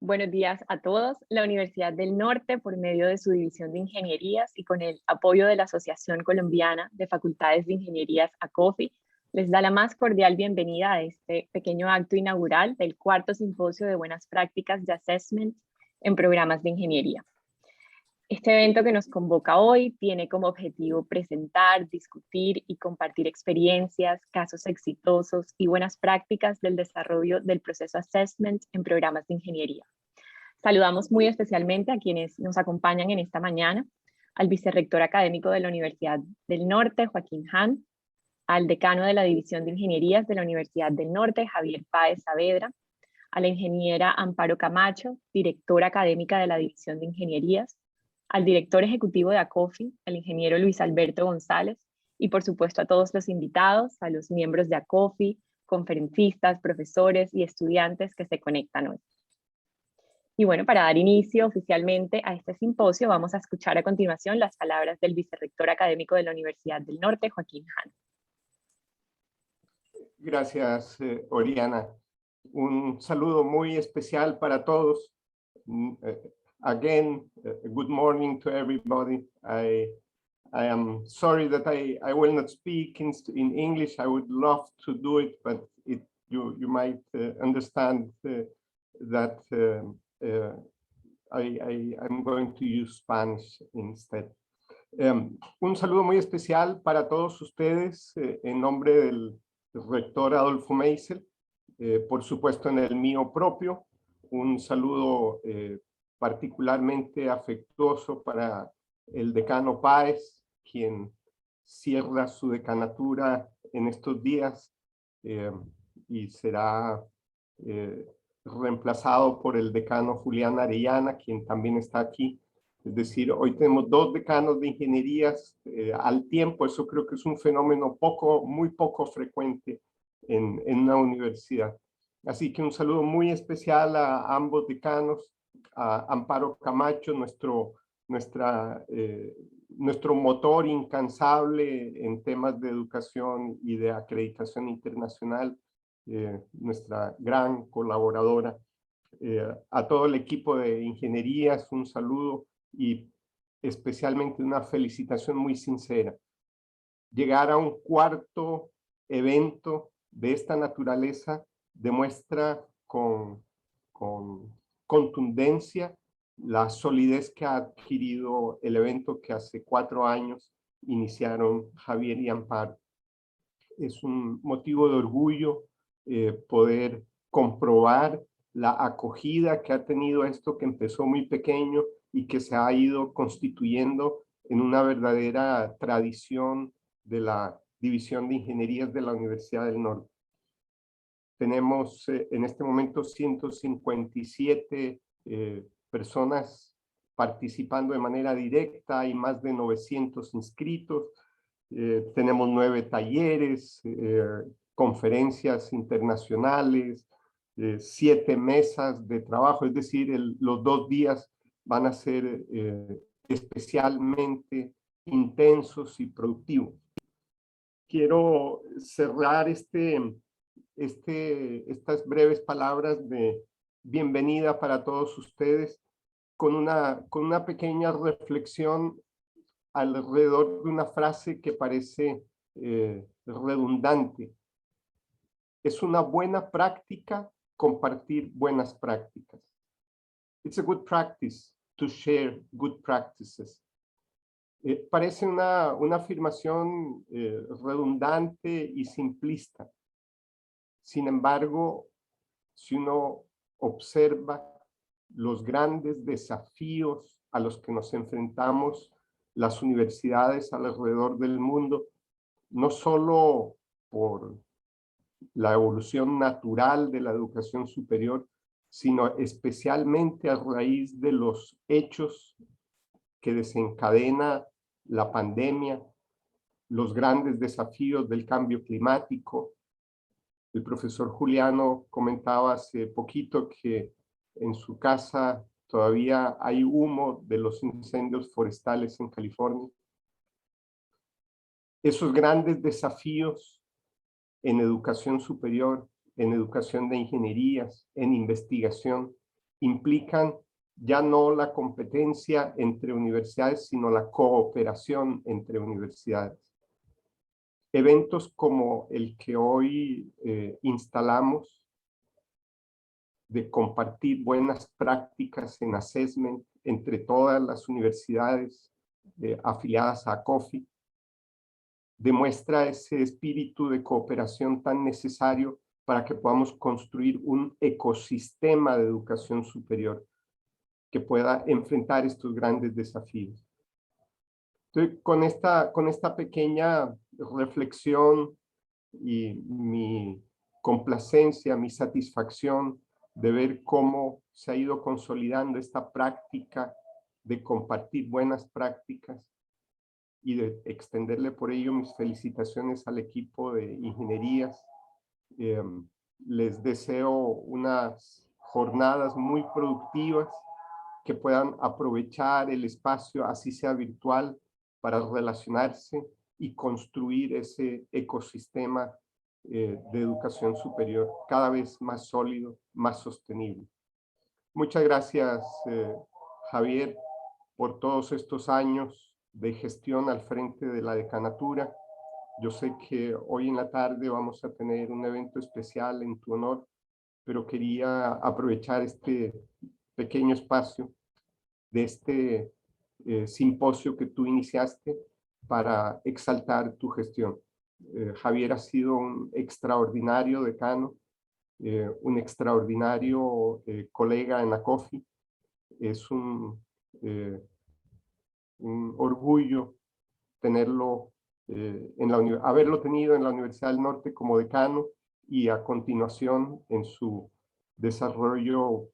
Buenos días a todos. La Universidad del Norte, por medio de su división de ingenierías y con el apoyo de la Asociación Colombiana de Facultades de Ingenierías, ACOFI, les da la más cordial bienvenida a este pequeño acto inaugural del cuarto simposio de Buenas Prácticas de Assessment en Programas de Ingeniería. Este evento que nos convoca hoy tiene como objetivo presentar, discutir y compartir experiencias, casos exitosos y buenas prácticas del desarrollo del proceso Assessment en Programas de Ingeniería. Saludamos muy especialmente a quienes nos acompañan en esta mañana, al vicerrector académico de la Universidad del Norte, Joaquín Han, al decano de la División de Ingenierías de la Universidad del Norte, Javier Páez Saavedra, a la ingeniera Amparo Camacho, directora académica de la División de Ingenierías, al director ejecutivo de ACOFI, el ingeniero Luis Alberto González, y por supuesto a todos los invitados, a los miembros de ACOFI, conferencistas, profesores y estudiantes que se conectan hoy. Y bueno, para dar inicio oficialmente a este simposio, vamos a escuchar a continuación las palabras del vicerrector académico de la Universidad del Norte, Joaquín Han. Gracias, Oriana. Un saludo muy especial para todos. Again, good morning to everybody. I am sorry that I will not speak in English. I would love to do it, but you might understand that I'm going to use Spanish instead. Un saludo muy especial para todos ustedes en nombre del rector Adolfo Meisel, por supuesto en el mío propio. Un saludo particularmente afectuoso para el decano Páez, quien cierra su decanatura en estos días y será reemplazado por el decano Juliano Arellana, quien también está aquí. Es decir, hoy tenemos dos decanos de ingenierías al tiempo. Eso creo que es un fenómeno muy poco frecuente en una universidad. Así que un saludo muy especial a ambos decanos, a Amparo Camacho, nuestro motor incansable en temas de educación y de acreditación internacional, nuestra gran colaboradora, a todo el equipo de ingenierías, un saludo y especialmente una felicitación muy sincera. Llegar a un cuarto evento de esta naturaleza demuestra con contundencia la solidez que ha adquirido el evento que hace 4 años iniciaron Javier y Amparo. Es un motivo de orgullo poder comprobar la acogida que ha tenido esto que empezó muy pequeño y que se ha ido constituyendo en una verdadera tradición de la División de Ingenierías de la Universidad del Norte. Tenemos en este momento 157 personas participando de manera directa y más de 900 inscritos. Tenemos 9 talleres, conferencias internacionales, 7 mesas de trabajo, es decir, los 2 días van a ser especialmente intensos y productivos. Quiero cerrar estas breves palabras de bienvenida para todos ustedes con una pequeña reflexión alrededor de una frase que parece redundante. Es una buena práctica compartir buenas prácticas. It's a good practice to share good practices. Parece una afirmación redundante y simplista. Sin embargo, si uno observa los grandes desafíos a los que nos enfrentamos las universidades alrededor del mundo, no solo por la evolución natural de la educación superior, sino especialmente a raíz de los hechos que desencadena la pandemia, los grandes desafíos del cambio climático. El profesor Juliano comentaba hace poquito que en su casa todavía hay humo de los incendios forestales en California. Esos grandes desafíos en educación superior, en educación de ingenierías, en investigación, implican ya no la competencia entre universidades, sino la cooperación entre universidades. Eventos como el que hoy instalamos, de compartir buenas prácticas en assessment entre todas las universidades afiliadas a COFI, demuestra ese espíritu de cooperación tan necesario para que podamos construir un ecosistema de educación superior que pueda enfrentar estos grandes desafíos. Entonces, con esta pequeña reflexión y mi complacencia, mi satisfacción de ver cómo se ha ido consolidando esta práctica de compartir buenas prácticas y de extenderle por ello mis felicitaciones al equipo de ingenierías. Les deseo unas jornadas muy productivas, que puedan aprovechar el espacio, así sea virtual, para relacionarse y construir ese ecosistema de educación superior cada vez más sólido, más sostenible. Muchas gracias, Javier, por todos estos años de gestión al frente de la decanatura. Yo sé que hoy en la tarde vamos a tener un evento especial en tu honor, pero quería aprovechar este pequeño espacio de este simposio que tú iniciaste para exaltar tu gestión. Javier ha sido un extraordinario decano, un extraordinario colega en la COFI. Es un orgullo tenerlo, haberlo tenido en la Universidad del Norte como decano y a continuación en su desarrollo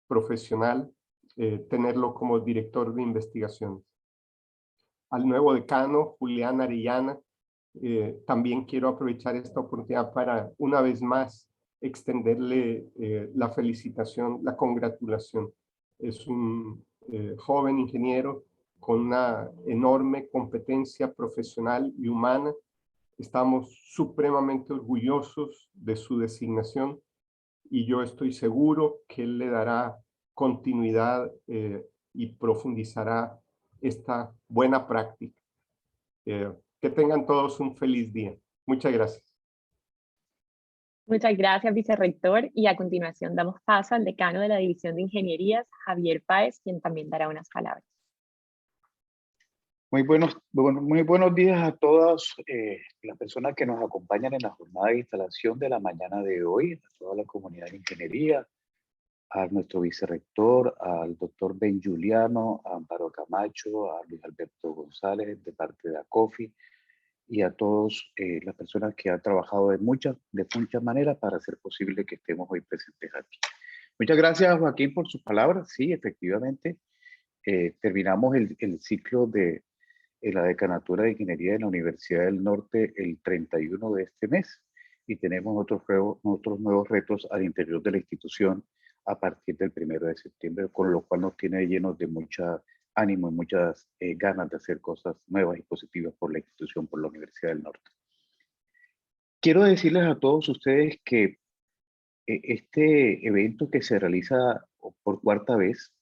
profesional, tenerlo como director de investigación. Al nuevo decano, Juliano Arellana, también quiero aprovechar esta oportunidad para una vez más extenderle la felicitación, la congratulación. Es un joven ingeniero con una enorme competencia profesional y humana. Estamos supremamente orgullosos de su designación y yo estoy seguro que él le dará continuidad y profundizará esta buena práctica. Que tengan todos un feliz día. Muchas gracias. Muchas gracias, vicerrector. Y a continuación damos paso al decano de la División de Ingenierías, Javier Páez, quien también dará unas palabras. Muy buenos días a todas las personas que nos acompañan en la jornada de instalación de la mañana de hoy, a toda la comunidad de ingeniería, a nuestro vicerrector, al doctor Ben Juliano, a Amparo Camacho, a Luis Alberto González de parte de ACOFI y a todas las personas que han trabajado de muchas maneras para hacer posible que estemos hoy presentes aquí. Muchas gracias, Joaquín, por sus palabras. Sí, efectivamente, terminamos el ciclo de la decanatura de Ingeniería de la Universidad del Norte el 31 de este mes y tenemos otros nuevos retos al interior de la institución a partir del 1 de septiembre, con lo cual nos tiene llenos de mucha ánimo y muchas ganas de hacer cosas nuevas y positivas por la institución, por la Universidad del Norte. Quiero decirles a todos ustedes que este evento que se realiza por cuarta vez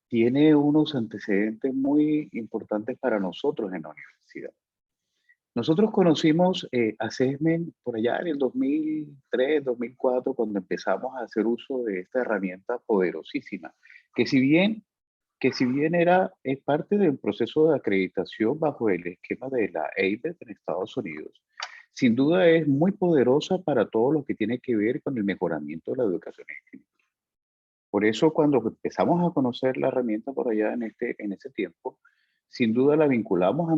tiene unos antecedentes muy importantes para nosotros en la universidad. Nosotros conocimos Assessment por allá en el 2003, 2004, cuando empezamos a hacer uso de esta herramienta poderosísima, que si bien es parte del proceso de acreditación bajo el esquema de la ABET en Estados Unidos, sin duda es muy poderosa para todo lo que tiene que ver con el mejoramiento de la educación en. Por eso, cuando empezamos a conocer la herramienta por allá en ese tiempo, sin duda la vinculamos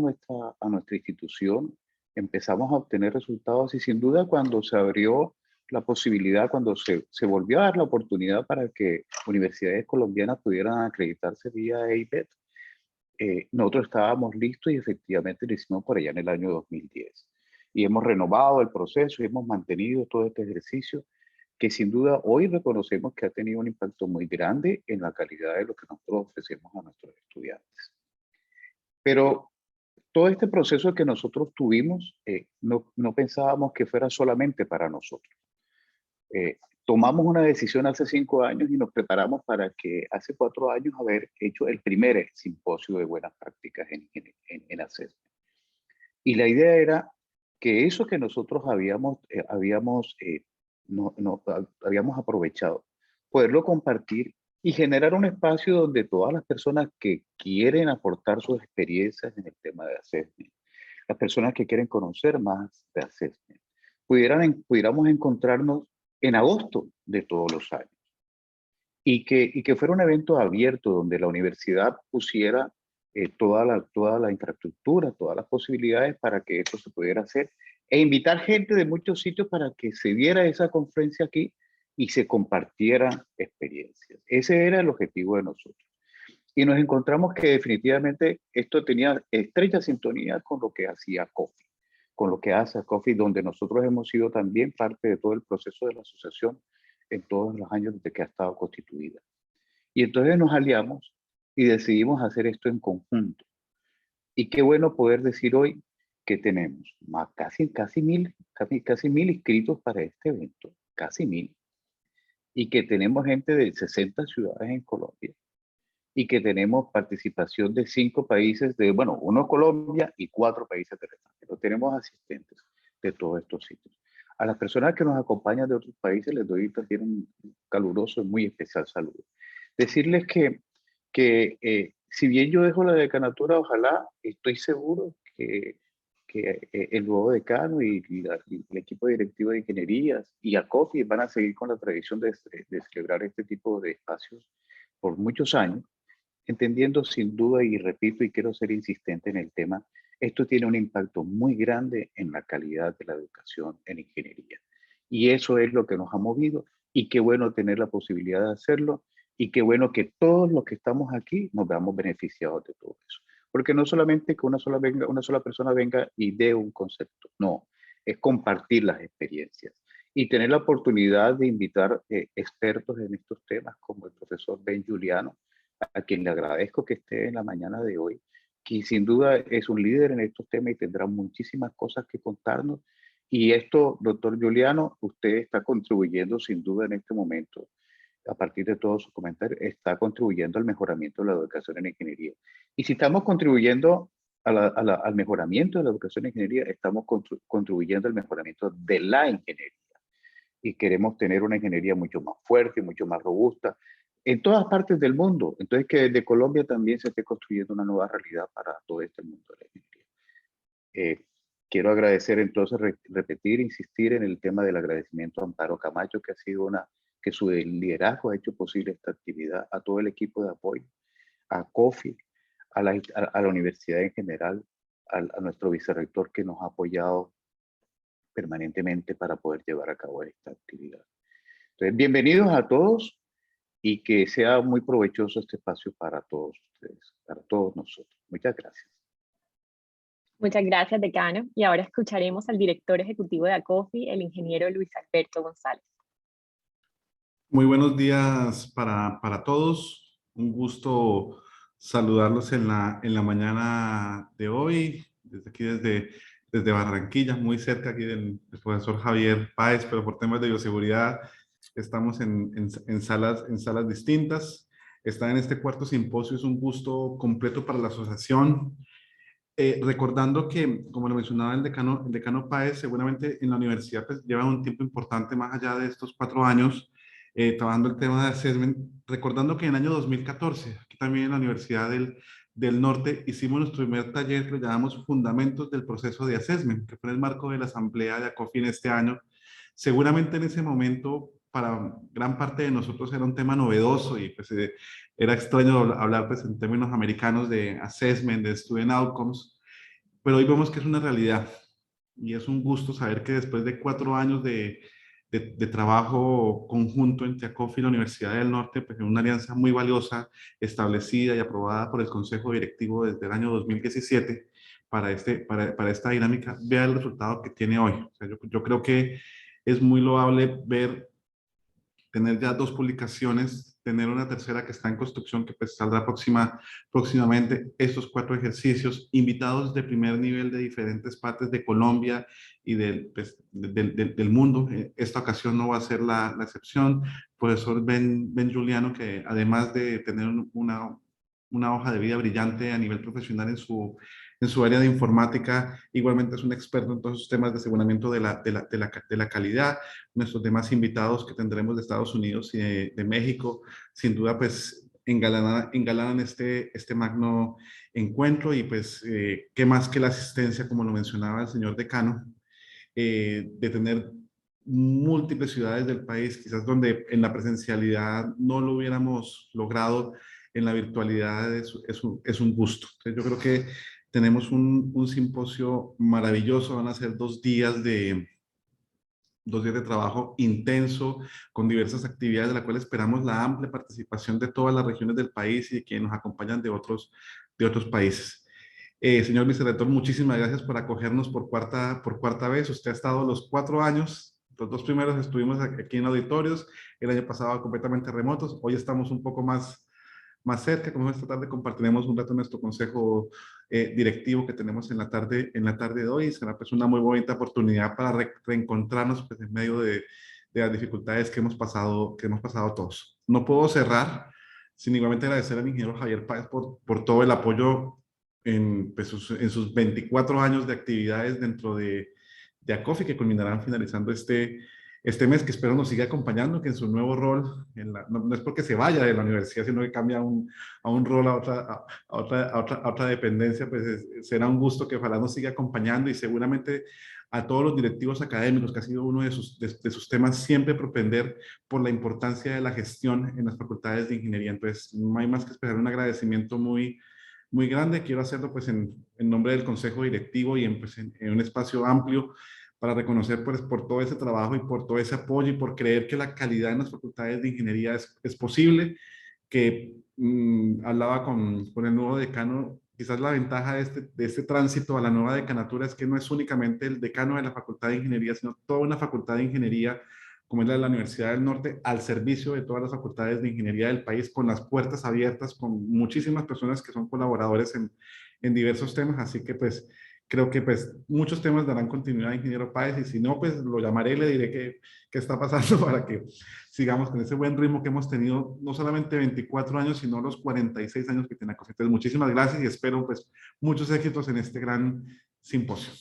a nuestra institución, empezamos a obtener resultados y sin duda cuando se abrió la posibilidad, cuando se volvió a dar la oportunidad para que universidades colombianas pudieran acreditarse vía ABET, nosotros estábamos listos y efectivamente lo hicimos por allá en el año 2010. Y hemos renovado el proceso y hemos mantenido todo este ejercicio que sin duda hoy reconocemos que ha tenido un impacto muy grande en la calidad de lo que nosotros ofrecemos a nuestros estudiantes. Pero todo este proceso que nosotros tuvimos, no pensábamos que fuera solamente para nosotros. tomamos una decisión hace 5 años y nos preparamos para que hace 4 años haber hecho el primer simposio de buenas prácticas en acceder. Y la idea era que eso que nosotros habíamos aprovechado, poderlo compartir y generar un espacio donde todas las personas que quieren aportar sus experiencias en el tema de assessment, las personas que quieren conocer más de assessment, pudiéramos encontrarnos en agosto de todos los años. Y que fuera un evento abierto donde la universidad pusiera toda la infraestructura, todas las posibilidades para que esto se pudiera hacer, e invitar gente de muchos sitios para que se viera esa conferencia aquí y se compartieran experiencias. Ese era el objetivo de nosotros. Y nos encontramos que definitivamente esto tenía estrecha sintonía con lo que hacía COFI, con lo que hace COFI, donde nosotros hemos sido también parte de todo el proceso de la asociación en todos los años desde que ha estado constituida. Y entonces nos aliamos y decidimos hacer esto en conjunto. Y qué bueno poder decir hoy que tenemos casi 1000 inscritos para este evento, casi 1000. Y que tenemos gente de 60 ciudades en Colombia. Y que tenemos participación de 5 países, bueno, 1 Colombia y 4 países del extranjero. Tenemos asistentes de todos estos sitios. A las personas que nos acompañan de otros países les doy también un caluroso y muy especial saludo. Decirles que si bien yo dejo la decanatura, ojalá, estoy seguro que el nuevo decano y el equipo directivo de ingenierías y ACOFI van a seguir con la tradición de celebrar este tipo de espacios por muchos años, entendiendo sin duda, y repito y quiero ser insistente en el tema, esto tiene un impacto muy grande en la calidad de la educación en ingeniería. Y eso es lo que nos ha movido, y qué bueno tener la posibilidad de hacerlo, y qué bueno que todos los que estamos aquí nos veamos beneficiados de todo eso. Porque no solamente que una sola persona venga y dé un concepto, no, es compartir las experiencias y tener la oportunidad de invitar expertos en estos temas como el profesor Juliano, a quien le agradezco que esté en la mañana de hoy, que sin duda es un líder en estos temas y tendrá muchísimas cosas que contarnos. Y esto, doctor Juliano, usted está contribuyendo sin duda en este momento, a partir de todos sus comentarios, está contribuyendo al mejoramiento de la educación en ingeniería. Y si estamos contribuyendo al mejoramiento de la educación en ingeniería, estamos contribuyendo al mejoramiento de la ingeniería. Y queremos tener una ingeniería mucho más fuerte, mucho más robusta, en todas partes del mundo. Entonces, que desde Colombia también se esté construyendo una nueva realidad para todo este mundo de la ingeniería. Quiero agradecer entonces, repetir, insistir en el tema del agradecimiento a Amparo Camacho, que ha sido que su liderazgo ha hecho posible esta actividad, a todo el equipo de apoyo, a COFI, a la universidad en general, a nuestro vicerrector que nos ha apoyado permanentemente para poder llevar a cabo esta actividad. Entonces, bienvenidos a todos y que sea muy provechoso este espacio para todos ustedes, para todos nosotros. Muchas gracias. Muchas gracias, decano. Y ahora escucharemos al director ejecutivo de ACOFI, el ingeniero Luis Alberto González. Muy buenos días para todos. Un gusto saludarlos en la mañana de hoy, desde aquí, desde Barranquilla, muy cerca aquí del profesor Javier Páez, pero por temas de bioseguridad estamos en salas distintas. Estar en este cuarto simposio es un gusto completo para la asociación. Recordando que, como lo mencionaba el decano Páez, seguramente en la universidad pues, lleva un tiempo importante más allá de estos 4 años trabajando el tema de assessment, recordando que en el año 2014, aquí también en la Universidad del Norte, hicimos nuestro primer taller que lo llamamos Fundamentos del Proceso de Assessment, que fue en el marco de la asamblea de ACOFI en este año. Seguramente en ese momento, para gran parte de nosotros era un tema novedoso y pues era extraño hablar pues en términos americanos de assessment, de student outcomes, pero hoy vemos que es una realidad y es un gusto saber que después de 4 años de trabajo conjunto entre ACOFI y la Universidad del Norte, pues en una alianza muy valiosa, establecida y aprobada por el Consejo Directivo desde el año 2017 para esta dinámica, vea el resultado que tiene hoy. O sea, yo creo que es muy loable tener ya 2 publicaciones tener una tercera que está en construcción, que pues saldrá próximamente. Estos 4 ejercicios, invitados de primer nivel de diferentes partes de Colombia y del mundo. Esta ocasión no va a ser la excepción. Profesor Ben Juliano, que además de tener una hoja de vida brillante a nivel profesional en su área de informática, igualmente es un experto en todos esos temas de aseguramiento de la calidad. Nuestros demás invitados que tendremos de Estados Unidos y de México, sin duda pues engalanan este magno encuentro, y pues qué más que la asistencia, como lo mencionaba el señor decano, de tener múltiples ciudades del país, quizás donde en la presencialidad no lo hubiéramos logrado, en la virtualidad es un gusto. Entonces yo creo que tenemos un simposio maravilloso. Van a ser 2 días de trabajo intenso, con diversas actividades, de la cual esperamos la amplia participación de todas las regiones del país y de quienes nos acompañan de otros países. Señor vicerrector, muchísimas gracias por acogernos por cuarta vez. Usted ha estado los 4 años, los 2 primeros estuvimos aquí en auditorios, el año pasado completamente remotos, hoy estamos un poco más cerca. Como esta tarde compartiremos un rato nuestro consejo directivo que tenemos en la tarde de hoy. Será pues una muy bonita oportunidad para reencontrarnos pues, en medio de las dificultades que hemos pasado todos. No puedo cerrar sin igualmente agradecer al ingeniero Javier Páez por todo el apoyo en sus 24 años de actividades dentro de ACOFI, que culminarán finalizando este mes, que espero nos siga acompañando, que en su nuevo rol, no es porque se vaya de la universidad, sino que cambia a un rol a otra dependencia, pues será un gusto que ojalá nos siga acompañando, y seguramente a todos los directivos académicos, que ha sido uno de sus temas, siempre propender por la importancia de la gestión en las facultades de ingeniería. Entonces, no hay más que esperar un agradecimiento muy grande. Quiero hacerlo pues en nombre del consejo directivo y en un espacio amplio, para reconocer pues, por todo ese trabajo y por todo ese apoyo, y por creer que la calidad en las facultades de ingeniería es posible. Que hablaba con el nuevo decano, quizás la ventaja de este tránsito a la nueva decanatura es que no es únicamente el decano de la Facultad de Ingeniería, sino toda una facultad de ingeniería, como es la de la Universidad del Norte, al servicio de todas las facultades de ingeniería del país, con las puertas abiertas, con muchísimas personas que son colaboradores en diversos temas. Así que pues creo que pues muchos temas darán continuidad a ingeniero Páez, y si no, pues lo llamaré y le diré qué está pasando, para que sigamos con ese buen ritmo que hemos tenido, no solamente 24 años, sino los 46 años que tiene ACOFI. Entonces, muchísimas gracias y espero pues muchos éxitos en este gran simposio.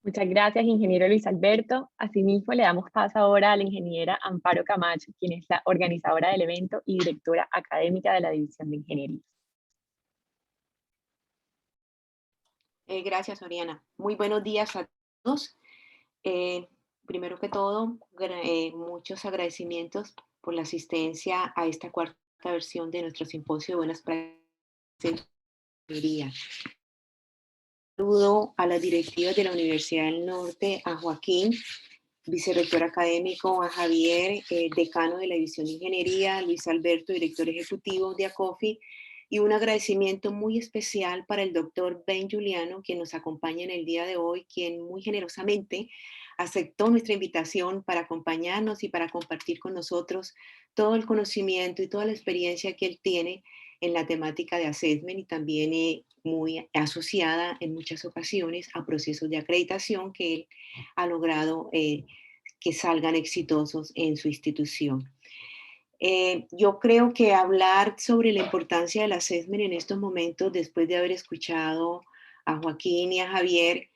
Muchas gracias, ingeniero Luis Alberto. Asimismo, le damos paso ahora a la ingeniera Amparo Camacho, quien es la organizadora del evento y directora académica de la División de Ingeniería. Gracias, Oriana. Muy buenos días a todos. Primero que todo, muchos agradecimientos por la asistencia a esta 4ª versión de nuestro simposio de Buenas Prácticas en Ingeniería. Saludo a las directivas de la Universidad del Norte, a Joaquín, vicerrector académico, a Javier, decano de la División de Ingeniería, Luis Alberto, director ejecutivo de ACOFI, y un agradecimiento muy especial para el doctor Ben Juliano, quien nos acompaña en el día de hoy, quien muy generosamente aceptó nuestra invitación para acompañarnos y para compartir con nosotros todo el conocimiento y toda la experiencia que él tiene en la temática de assessment, y también muy asociada en muchas ocasiones a procesos de acreditación que él ha logrado que salgan exitosos en su institución. Yo creo que hablar sobre la importancia del assessment en estos momentos, después de haber escuchado a Joaquín y a Javier,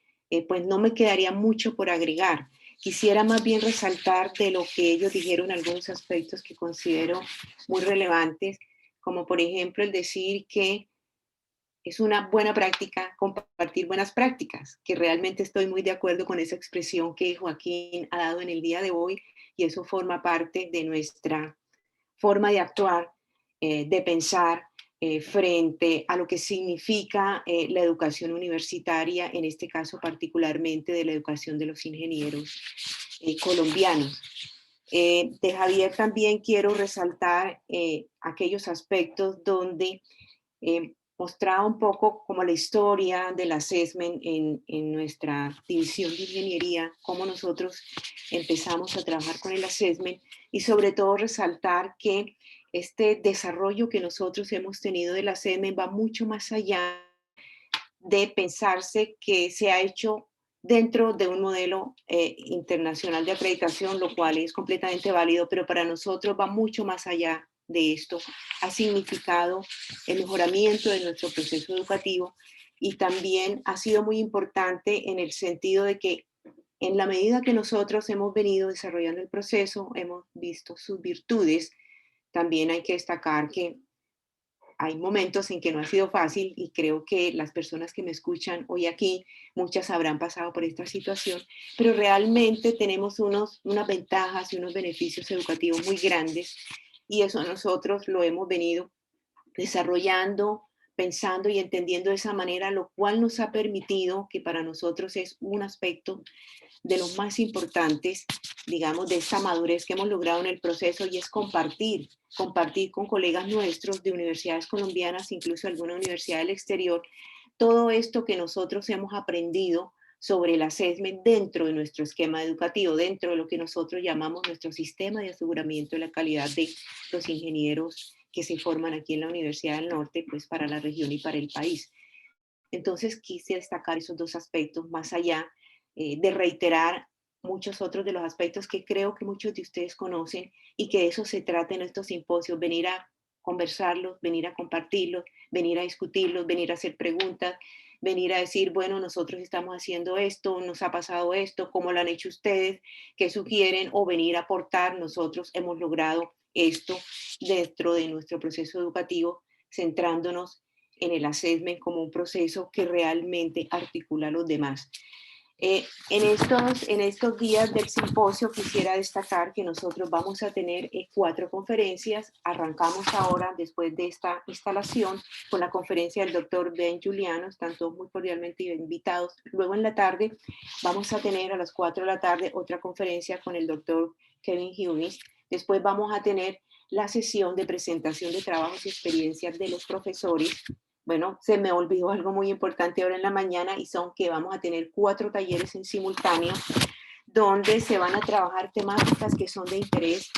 pues no me quedaría mucho por agregar. Quisiera más bien resaltar de lo que ellos dijeron algunos aspectos que considero muy relevantes, como por ejemplo el decir que es una buena práctica compartir buenas prácticas, que realmente estoy muy de acuerdo con esa expresión que Joaquín ha dado en el día de hoy, y eso forma parte de nuestra forma de actuar, de pensar frente a lo que significa la educación universitaria, en este caso particularmente de la educación de los ingenieros colombianos. De Javier también quiero resaltar aquellos aspectos donde mostraba un poco como la historia del assessment en nuestra división de ingeniería, cómo nosotros empezamos a trabajar con el assessment y sobre todo resaltar que este desarrollo que nosotros hemos tenido del assessment va mucho más allá de pensarse que se ha hecho dentro de un modelo internacional de acreditación, lo cual es completamente válido, pero para nosotros va mucho más allá de esto. Ha significado el mejoramiento de nuestro proceso educativo y también ha sido muy importante en el sentido de que en la medida que nosotros hemos venido desarrollando el proceso, hemos visto sus virtudes. También hay que destacar que hay momentos en que no ha sido fácil y creo que las personas que me escuchan hoy aquí, muchas habrán pasado por esta situación, pero realmente tenemos unas ventajas y unos beneficios educativos muy grandes y eso nosotros lo hemos venido desarrollando, pensando y entendiendo de esa manera, lo cual nos ha permitido, que para nosotros es un aspecto de los más importantes, digamos, de esta madurez que hemos logrado en el proceso y es compartir con colegas nuestros de universidades colombianas, incluso alguna universidad del exterior, todo esto que nosotros hemos aprendido sobre el assessment dentro de nuestro esquema educativo, dentro de lo que nosotros llamamos nuestro sistema de aseguramiento de la calidad de los ingenieros que se forman aquí en la Universidad del Norte, pues para la región y para el país. Entonces quise destacar esos dos aspectos más allá de reiterar muchos otros de los aspectos que creo que muchos de ustedes conocen y que de eso se trata en estos simposios, venir a conversarlos, venir a compartirlos, venir a discutirlos, venir a hacer preguntas, venir a decir, bueno, nosotros estamos haciendo esto, nos ha pasado esto, ¿cómo lo han hecho ustedes? ¿Qué sugieren? O venir a aportar, nosotros hemos logrado esto dentro de nuestro proceso educativo, centrándonos en el assessment como un proceso que realmente articula a los demás. En estos días del simposio quisiera destacar que nosotros vamos a tener 4 conferencias. Arrancamos ahora, después de esta instalación, con la conferencia del doctor Juliano, están todos muy cordialmente invitados. Luego en la tarde vamos a tener a las 4 de la tarde otra conferencia con el doctor Kevin Hughes. Después vamos a tener la sesión de presentación de trabajos y experiencias de los profesores. Bueno, se me olvidó algo muy importante ahora en la mañana y son que vamos a tener 4 talleres en simultáneo donde se van a trabajar temáticas que son de interés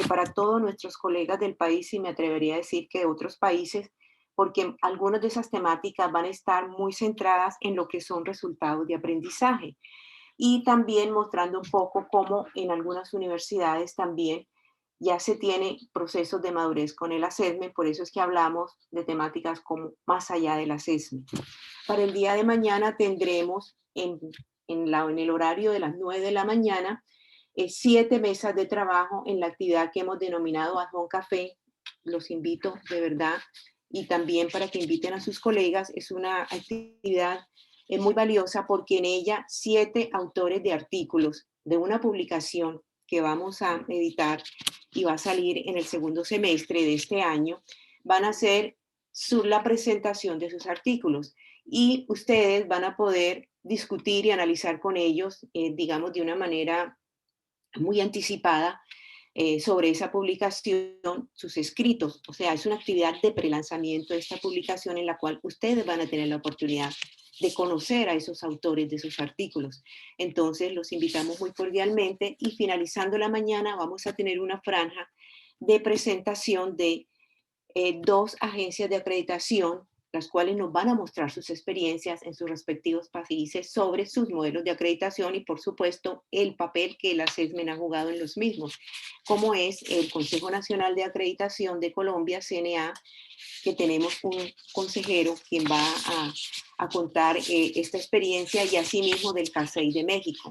para todos nuestros colegas del país y me atrevería a decir que de otros países, porque algunas de esas temáticas van a estar muy centradas en lo que son resultados de aprendizaje y también mostrando un poco cómo en algunas universidades también ya se tiene procesos de madurez con el assessment, por eso es que hablamos de temáticas como más allá del assessment. Para el día de mañana tendremos en el horario de las 9 de la mañana 7 mesas de trabajo en la actividad que hemos denominado Ad Hoc Café. Los invito de verdad y también para que inviten a sus colegas. Es una actividad muy valiosa porque en ella 7 autores de artículos de una publicación que vamos a editar y va a salir en el segundo semestre de este año, van a hacer la presentación de sus artículos y ustedes van a poder discutir y analizar con ellos, digamos, de una manera muy anticipada sobre esa publicación, sus escritos. O sea, es una actividad de prelanzamiento de esta publicación en la cual ustedes van a tener la oportunidad de conocer a esos autores de sus artículos. Entonces, los invitamos muy cordialmente y finalizando la mañana vamos a tener una franja de presentación de 2 agencias de acreditación, las cuales nos van a mostrar sus experiencias en sus respectivos países sobre sus modelos de acreditación y, por supuesto, el papel que el assessment ha jugado en los mismos, como es el Consejo Nacional de Acreditación de Colombia, CNA, que tenemos un consejero quien va a contar esta experiencia y asimismo del CASEI de México,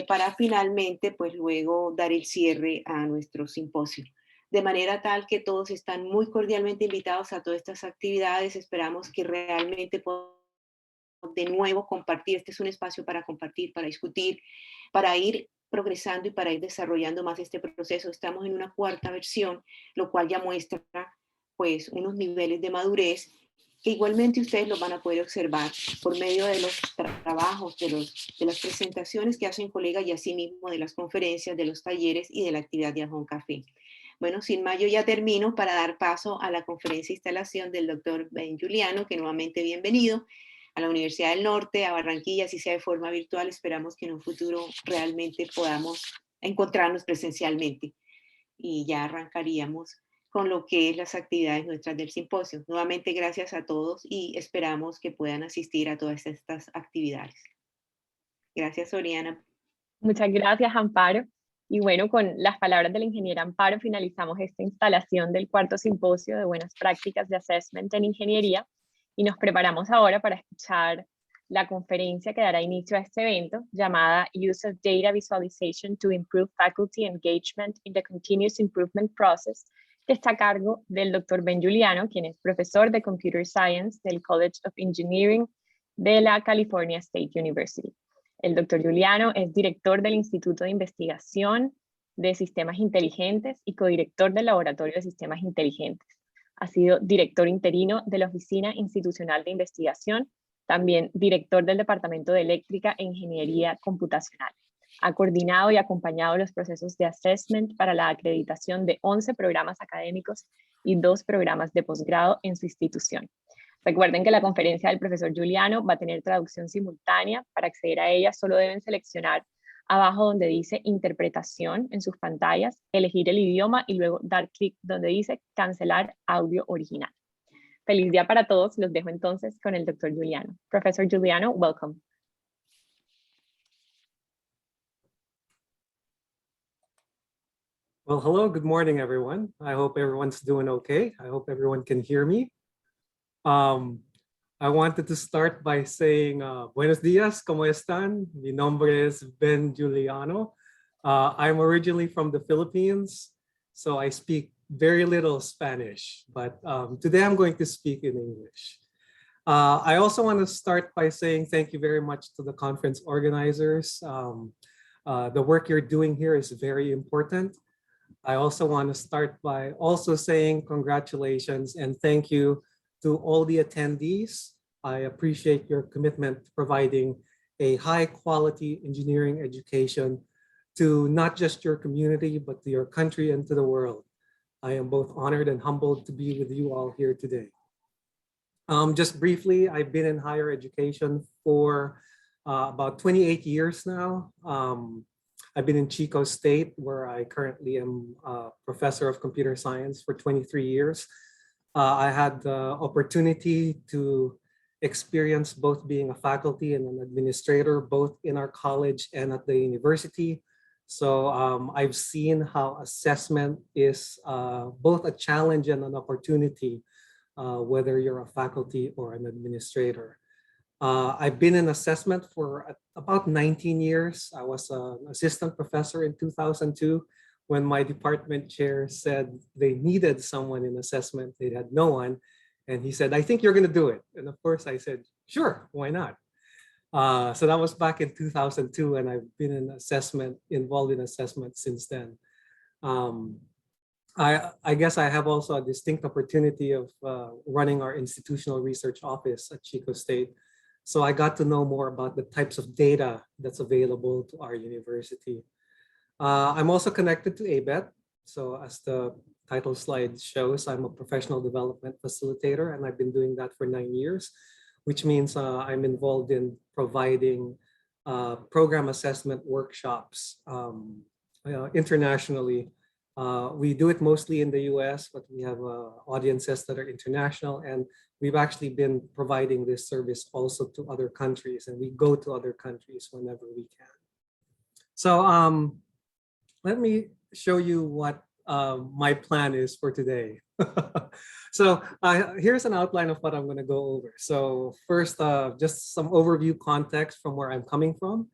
para finalmente, pues luego dar el cierre a nuestro simposio. De manera tal que todos están muy cordialmente invitados a todas estas actividades. Esperamos que realmente podamos de nuevo compartir. Este es un espacio para compartir, para discutir, para ir progresando y para ir desarrollando más este proceso. Estamos en una 4ª versión, lo cual ya muestra pues unos niveles de madurez que igualmente ustedes los van a poder observar por medio de los trabajos, de las presentaciones que hacen colegas y asimismo de las conferencias, de los talleres y de la actividad de Ad Hoc Café. Bueno, sin más, yo ya termino para dar paso a la conferencia de instalación del doctor Juliano, que nuevamente bienvenido a la Universidad del Norte, a Barranquilla, si sea de forma virtual. Esperamos que en un futuro realmente podamos encontrarnos presencialmente y ya arrancaríamos con lo que es las actividades nuestras del simposio. Nuevamente, gracias a todos y esperamos que puedan asistir a todas estas actividades. Gracias, Oriana. Muchas gracias, Amparo. Y bueno, con las palabras de la ingeniera Amparo finalizamos esta instalación del cuarto simposio de buenas prácticas de assessment en ingeniería y nos preparamos ahora para escuchar la conferencia que dará inicio a este evento llamada Use of Data Visualization to Improve Faculty Engagement in the Continuous Improvement Process, que está a cargo del doctor Juliano, quien es profesor de Computer Science del College of Engineering de la California State University. El doctor Juliano es director del Instituto de Investigación de Sistemas Inteligentes y codirector del Laboratorio de Sistemas Inteligentes. Ha sido director interino de la Oficina Institucional de Investigación, también director del Departamento de Eléctrica e Ingeniería Computacional. Ha coordinado y acompañado los procesos de assessment para la acreditación de 11 programas académicos y 2 programas de posgrado en su institución. Recuerden que la conferencia del profesor Juliano va a tener traducción simultánea. Para acceder a ella solo deben seleccionar abajo donde dice interpretación en sus pantallas, elegir el idioma y luego dar clic donde dice cancelar audio original. Feliz día para todos. Los dejo entonces con el doctor Juliano. Professor Juliano, welcome. Well, hello, good morning, everyone. I hope everyone's doing okay. I hope everyone can hear me. I wanted to start by saying, buenos días, ¿cómo están? Mi nombre es Juliano. I'm originally from the Philippines, so I speak very little Spanish, but today I'm going to speak in English. I also want to start by saying thank you very much to the conference organizers. The work you're doing here is very important. I also want to start by also saying congratulations and thank you to all the attendees. I appreciate your commitment to providing a high quality engineering education to not just your community, but to your country and to the world. I am both honored and humbled to be with you all here today. Just briefly, I've been in higher education for about 28 years now. I've been in Chico State, where I currently am a professor of computer science for 23 years. I had the opportunity to experience both being a faculty and an administrator, both in our college and at the university. So I've seen how assessment is both a challenge and an opportunity, whether you're a faculty or an administrator. I've been in assessment for about 19 years. I was an assistant professor in 2002 when my department chair said they needed someone in assessment. They had no one. And he said, I think you're going to do it. And of course I said, sure, why not? So that was back in 2002, and I've been in assessment, involved in assessment since then. I guess I have also a distinct opportunity of running our institutional research office at Chico State. So I got to know more about the types of data that's available to our university. I'm also connected to ABET. So as the title slide shows, I'm a professional development facilitator, and I've been doing that for 9 years, which means I'm involved in providing program assessment workshops internationally. We do it mostly in the US, but we have audiences that are international, and we've actually been providing this service also to other countries, and we go to other countries whenever we can. So let me show you what my plan is for today. So here's an outline of what I'm going to go over. So first, just some overview context from where I'm coming from.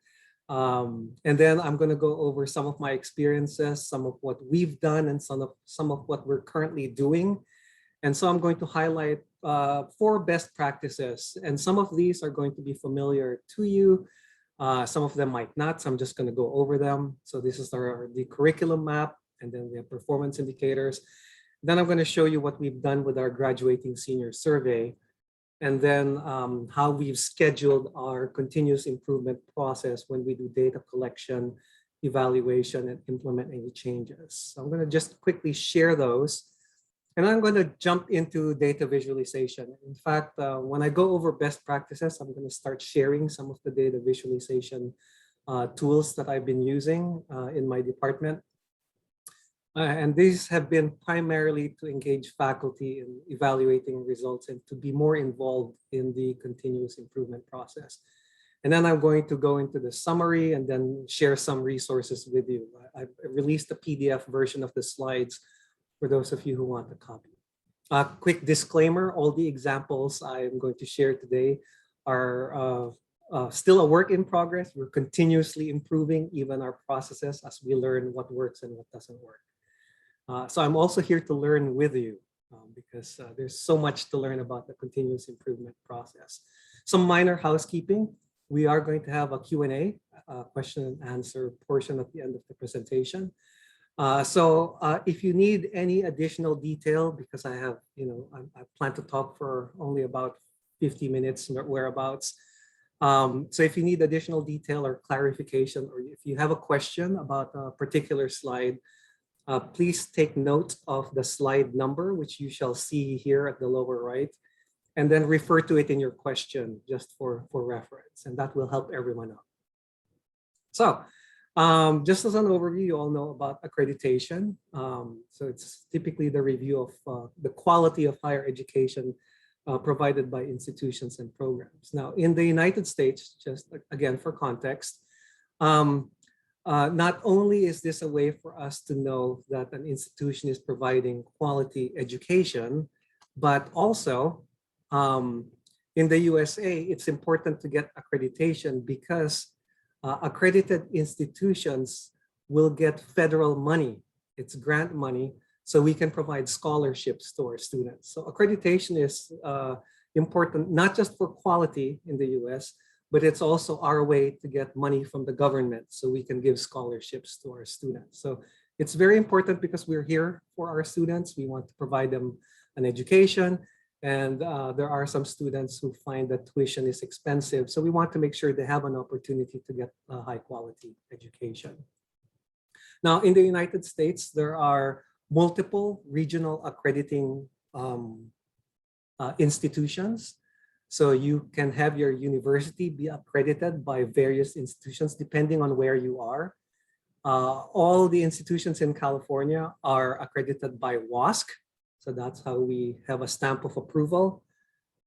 And then I'm going to go over some of my experiences, some of what we've done, and some of what we're currently doing. And so I'm going to highlight 4 best practices. And some of these are going to be familiar to you. Some of them might not, so I'm just going to go over them. So this is the curriculum map, and then we have performance indicators. Then I'm going to show you what we've done with our graduating senior survey, and then how we've scheduled our continuous improvement process when we do data collection evaluation and implement any changes. So I'm going to just quickly share those. And I'm going to jump into data visualization. In fact, when I go over best practices, I'm going to start sharing some of the data visualization tools that I've been using in my department. And these have been primarily to engage faculty in evaluating results and to be more involved in the continuous improvement process. And then I'm going to go into the summary and then share some resources with you. I've released a PDF version of the slides for those of you who want a copy. A quick disclaimer, all the examples I'm going to share today are still a work in progress. We're continuously improving even our processes as we learn what works and what doesn't work. So I'm also here to learn with you because there's so much to learn about the continuous improvement process. Some minor housekeeping. We are going to have a Q&A, question and answer portion at the end of the presentation. So if you need any additional detail, because I have, I plan to talk for only about 50 minutes or whereabouts. So if you need additional detail or clarification, or if you have a question about a particular slide, please take note of the slide number, which you shall see here at the lower right, and then refer to it in your question just for reference, and that will help everyone out. So just as an overview, you all know about accreditation. So it's typically the review of the quality of higher education provided by institutions and programs. Now, in the United States, just again for context, not only is this a way for us to know that an institution is providing quality education, but also in the USA, it's important to get accreditation because accredited institutions will get federal money. It's grant money, so we can provide scholarships to our students. So accreditation is important, not just for quality in the US, but it's also our way to get money from the government so we can give scholarships to our students. So it's very important because we're here for our students. We want to provide them an education. And there are some students who find that tuition is expensive. So we want to make sure they have an opportunity to get a high quality education. Now, in the United States, there are multiple regional accrediting institutions. So you can have your university be accredited by various institutions depending on where you are. All the institutions in California are accredited by WASC. So that's how we have a stamp of approval.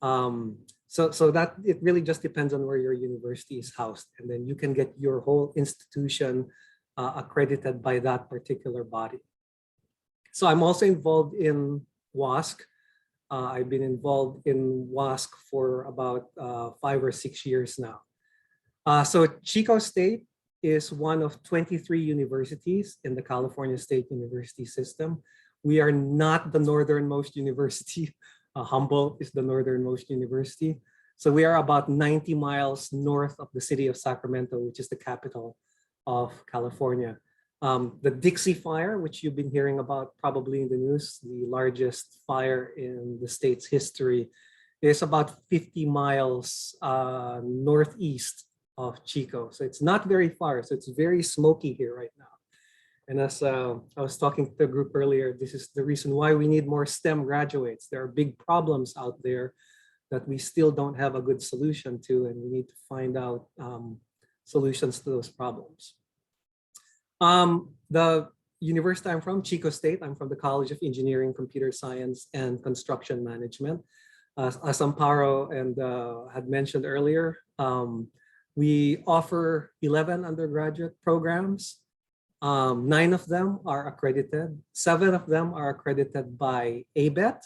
So that it really just depends on where your university is housed. And then you can get your whole institution accredited by that particular body. So I'm also involved in WASC. I've been involved in WASC for about 5 or 6 years now. So Chico State is one of 23 universities in the California State University system. We are not the northernmost university. Humboldt is the northernmost university. So we are about 90 miles north of the city of Sacramento, which is the capital of California. The Dixie Fire, which you've been hearing about probably in the news, the largest fire in the state's history, is about 50 miles northeast of Chico. So it's not very far. So it's very smoky here right now. And as I was talking to the group earlier, this is the reason why we need more STEM graduates. There are big problems out there that we still don't have a good solution to, and we need to find out solutions to those problems. The university I'm from, Chico State, I'm from the College of Engineering, Computer Science, and Construction Management. As Amparo and had mentioned earlier, we offer 11 undergraduate programs. 9 of them are accredited. 7 of them are accredited by ABET.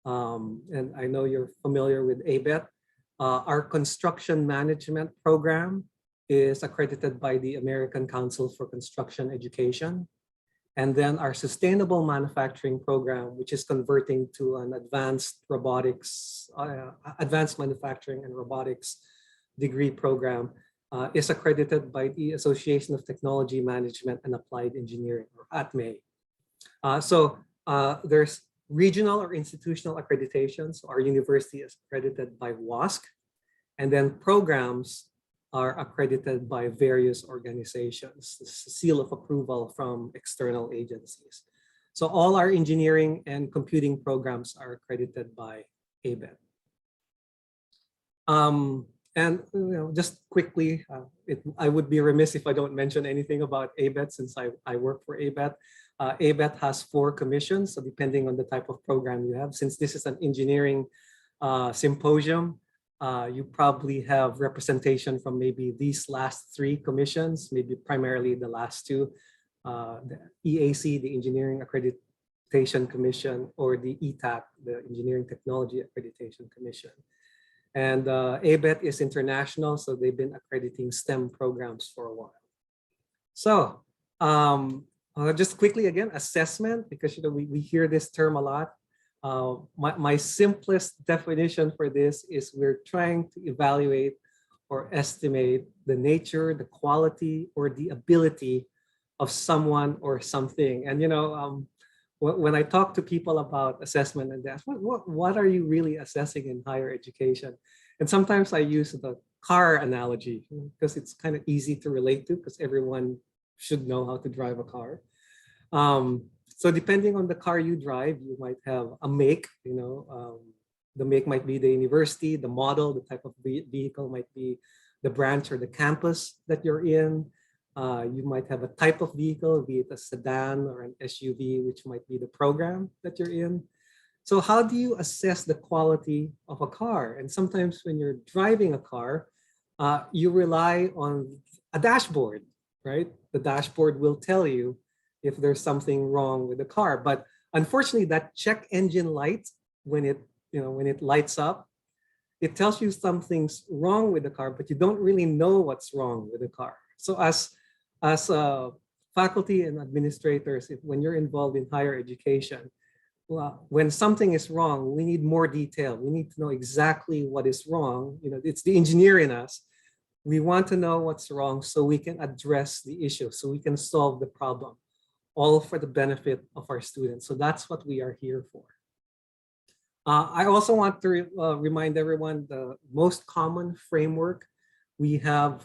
And I know you're familiar with ABET. Our construction management program is accredited by the American Council for Construction Education. And then our sustainable manufacturing program, which is converting to an advanced robotics, advanced manufacturing and robotics degree program, is accredited by the Association of Technology Management and Applied Engineering, or ATME. So there's regional or institutional accreditations. Our university is accredited by WASC. And then programs are accredited by various organizations, the seal of approval from external agencies. So all our engineering and computing programs are accredited by ABET. And just quickly, I would be remiss if I don't mention anything about ABET since I work for ABET. ABET has 4 commissions, so depending on the type of program you have. Since this is an engineering symposium, you probably have representation from maybe these last 3 commissions, maybe primarily the last 2, the EAC, the Engineering Accreditation Commission, or the ETAC, the Engineering Technology Accreditation Commission. And ABET is international, so they've been accrediting STEM programs for a while. So just quickly again, assessment, because we hear this term a lot. My simplest definition for this is we're trying to evaluate or estimate the nature, the quality, or the ability of someone or something. And when I talk to people about assessment and they ask, what are you really assessing in higher education? And sometimes I use the car analogy because it's kind of easy to relate to because everyone should know how to drive a car. So depending on the car you drive, you might have a make, the make might be the university, the model, the type of vehicle might be the branch or the campus that you're in. You might have a type of vehicle, be it a sedan or an SUV, which might be the program that you're in. So how do you assess the quality of a car? And sometimes when you're driving a car, you rely on a dashboard, right? The dashboard will tell you if there's something wrong with the car. But unfortunately, that check engine light, when it lights up, it tells you something's wrong with the car, but you don't really know what's wrong with the car. So as faculty and administrators, when you're involved in higher education, when something is wrong, we need more detail. We need to know exactly what is wrong. It's the engineer in us. We want to know what's wrong so we can address the issue, so we can solve the problem, all for the benefit of our students. So that's what we are here for. I also want to remind everyone the most common framework we have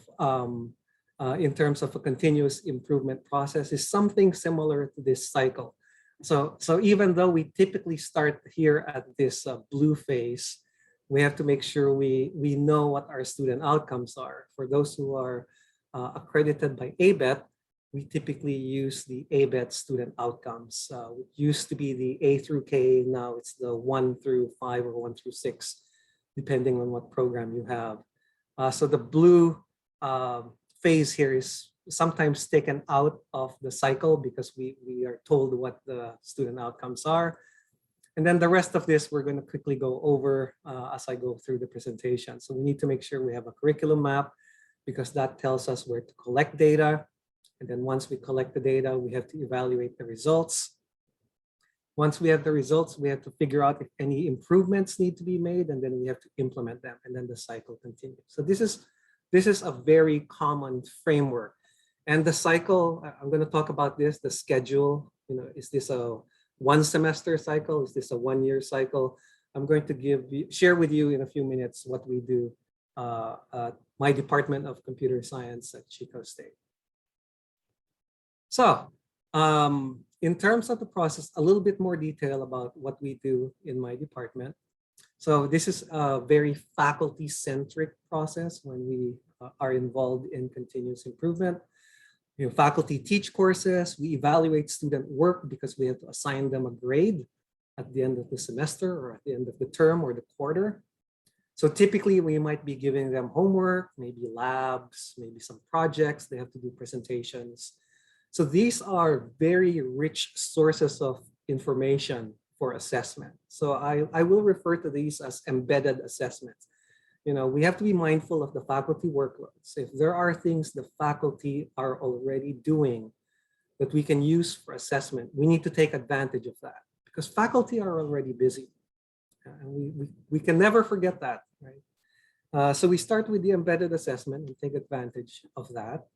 in terms of a continuous improvement process is something similar to this cycle. So even though we typically start here at this blue phase, we have to make sure we know what our student outcomes are. For those who are accredited by ABET, we typically use the ABET student outcomes. It used to be the A through K, now it's the 1 through 5 or 1 through 6, depending on what program you have. So the blue phase here is sometimes taken out of the cycle because we are told what the student outcomes are. And then the rest of this, we're going to quickly go over as I go through the presentation. So we need to make sure we have a curriculum map because that tells us where to collect data. And then once we collect the data, we have to evaluate the results. Once we have the results, we have to figure out if any improvements need to be made, and then we have to implement them, and then the cycle continues. So this is a very common framework. And the cycle, I'm going to talk about this, the schedule. Is this a 1 semester cycle? Is this a 1 year cycle? I'm going to share with you in a few minutes what we do at my Department of Computer Science at Chico State. So in terms of the process, a little bit more detail about what we do in my department. So this is a very faculty-centric process when we are involved in continuous improvement. Faculty teach courses, we evaluate student work because we have to assign them a grade at the end of the semester or at the end of the term or the quarter. So typically we might be giving them homework, maybe labs, maybe some projects, they have to do presentations. So these are very rich sources of information for assessment. So I will refer to these as embedded assessments. We have to be mindful of the faculty workloads. If there are things the faculty are already doing that we can use for assessment, we need to take advantage of that because faculty are already busy. And we can never forget that, right? So we start with the embedded assessment and take advantage of that.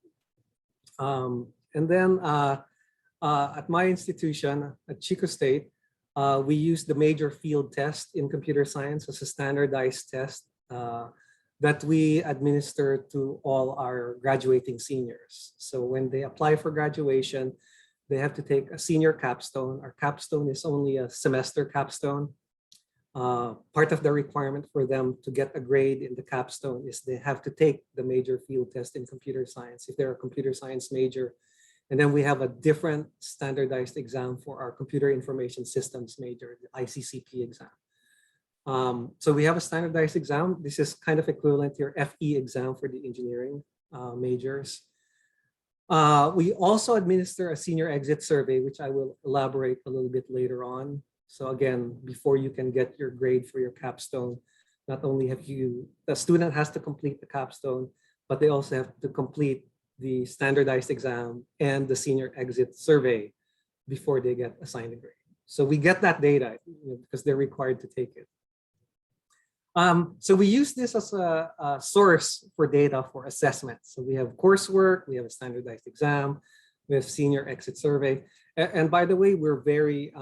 And then at my institution, at Chico State, we use the major field test in computer science as a standardized test that we administer to all our graduating seniors. So when they apply for graduation, they have to take a senior capstone. Our capstone is only a semester capstone. Part of the requirement for them to get a grade in the capstone is they have to take the major field test in computer science if they're a computer science major. And then we have a different standardized exam for our computer information systems major, the ICCP exam. So we have a standardized exam. This is kind of equivalent to your FE exam for the engineering majors. We also administer a senior exit survey, which I will elaborate a little bit later on. So again, before you can get your grade for your capstone, not only have the student has to complete the capstone, but they also have to complete the standardized exam and the senior exit survey before they get assigned a grade. So we get that data because they're required to take it. So we use this as a source for data for assessment. So we have coursework, we have a standardized exam, we have senior exit survey. And by the way, we're very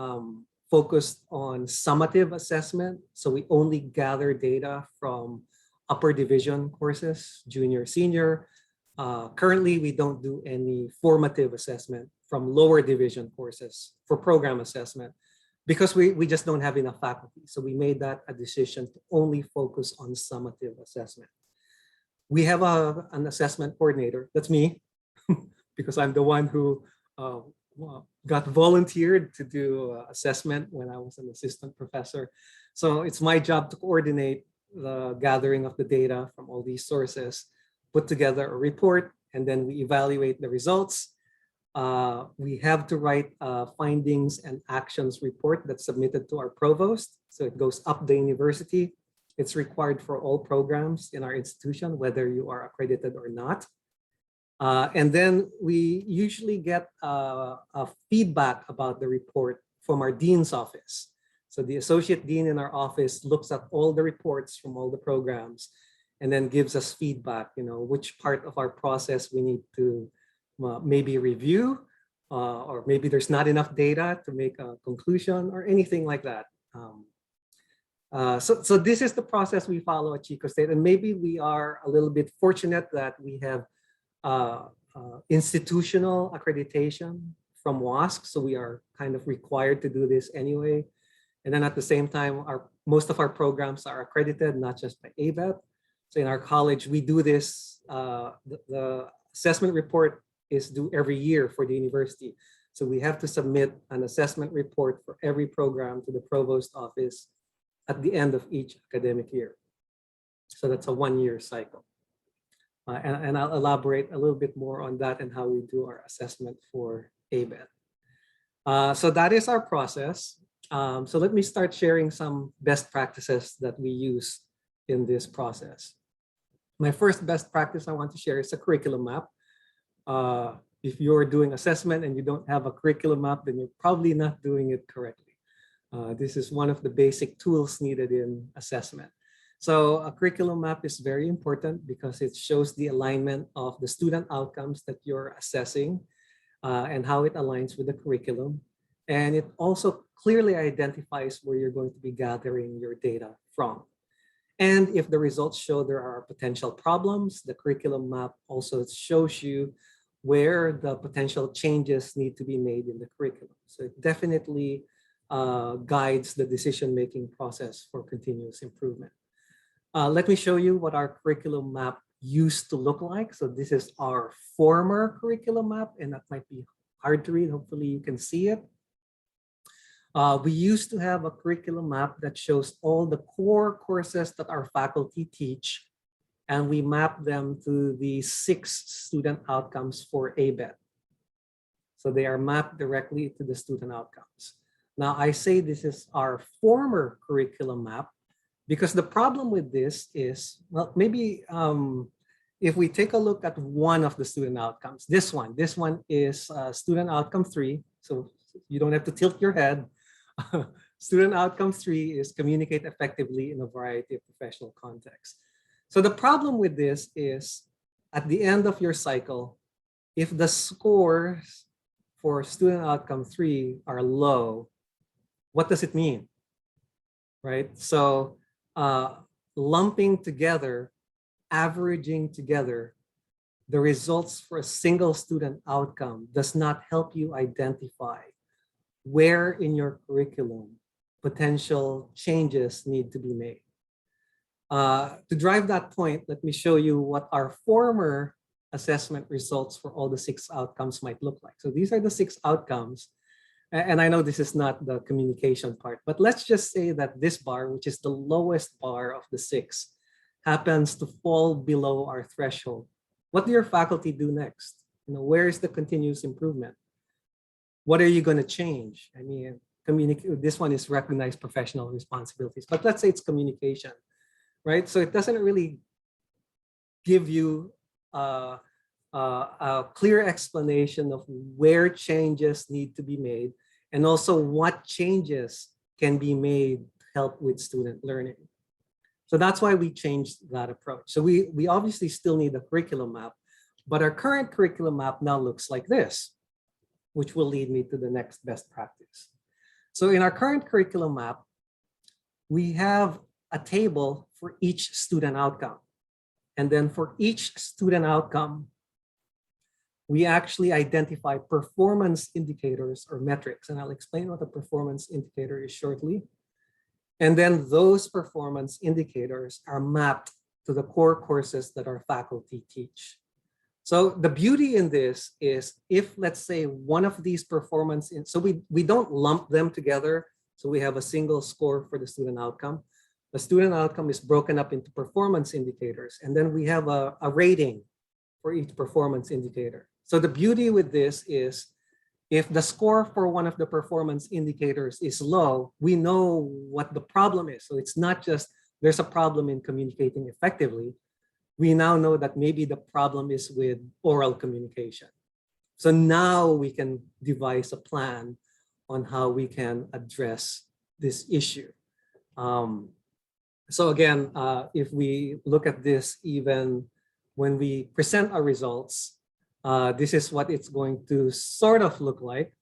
focused on summative assessment. So we only gather data from upper division courses, junior, senior. Currently, we don't do any formative assessment from lower division courses for program assessment because we just don't have enough faculty. So we made that a decision to only focus on summative assessment. We have an assessment coordinator. That's me, because I'm the one who got volunteered to do assessment when I was an assistant professor. So it's my job to coordinate the gathering of the data from all these sources, put together a report, and then we evaluate the results. We have to write a findings and actions report that's submitted to our provost. So it goes up the university. It's required for all programs in our institution, whether you are accredited or not. And then we usually get a feedback about the report from our dean's office. So the associate dean in our office looks at all the reports from all the programs and then gives us feedback, which part of our process we need to maybe review, or maybe there's not enough data to make a conclusion or anything like that. So this is the process we follow at Chico State. And maybe we are a little bit fortunate that we have institutional accreditation from WASC. So we are kind of required to do this anyway. And then at the same time, most of our programs are accredited, not just by ABET. So in our college, we do this, the assessment report is due every year for the university. So we have to submit an assessment report for every program to the provost office at the end of each academic year. So that's a one-year cycle. And I'll elaborate a little bit more on that and how we do our assessment for ABET. So that is our process. So let me start sharing some best practices that we use in this process. My first best practice I want to share is a curriculum map. If you're doing assessment and you don't have a curriculum map, then you're probably not doing it correctly. This is one of the basic tools needed in assessment. So a curriculum map is very important because it shows the alignment of the student outcomes that you're assessing and how it aligns with the curriculum. And it also clearly identifies where you're going to be gathering your data from. And if the results show there are potential problems, the curriculum map also shows you where the potential changes need to be made in the curriculum. So it definitely guides the decision-making process for continuous improvement. Let me show you what our curriculum map used to look like. So this is our former curriculum map, and that might be hard to read. Hopefully you can see it. We used to have a curriculum map that shows all the core courses that our faculty teach, and we map them to the 6 student outcomes for ABET. So they are mapped directly to the student outcomes. Now I say this is our former curriculum map because the problem with this is, well, maybe if we take a look at one of the student outcomes, this one is student outcome 3. So you don't have to tilt your head. Student outcome 3 is communicate effectively in a variety of professional contexts. So the problem with this is at the end of your cycle, if the scores for student outcome 3 are low, what does it mean? Right? So lumping together averaging together the results for a single student outcome does not help you identify where in your curriculum potential changes need to be made. To drive that point, let me show you what our former assessment results for all the 6 outcomes might look like. So these are the 6 outcomes. And I know this is not the communication part, but let's just say that this bar, which is the lowest bar of the 6, happens to fall below our threshold. What do your faculty do next? Where is the continuous improvement? What are you going to change? I mean, this one is recognized professional responsibilities, but let's say it's communication, right? So it doesn't really give you a clear explanation of where changes need to be made and also what changes can be made to help with student learning. So that's why we changed that approach. So we obviously still need a curriculum map, but our current curriculum map now looks like this, which will lead me to the next best practice. So in our current curriculum map, we have a table for each student outcome. And then for each student outcome, we actually identify performance indicators or metrics. And I'll explain what a performance indicator is shortly. And then those performance indicators are mapped to the core courses that our faculty teach. So the beauty in this is if, let's say, one of these performance, so we don't lump them together. So we have a single score for the student outcome. The student outcome is broken up into performance indicators. And then we have a rating for each performance indicator. So the beauty with this is if the score for one of the performance indicators is low, we know what the problem is. So it's not just there's a problem in communicating effectively. We now know that maybe the problem is with oral communication. So now we can devise a plan on how we can address this issue. So again, if we look at this even when we present our results, this is what it's going to sort of look like.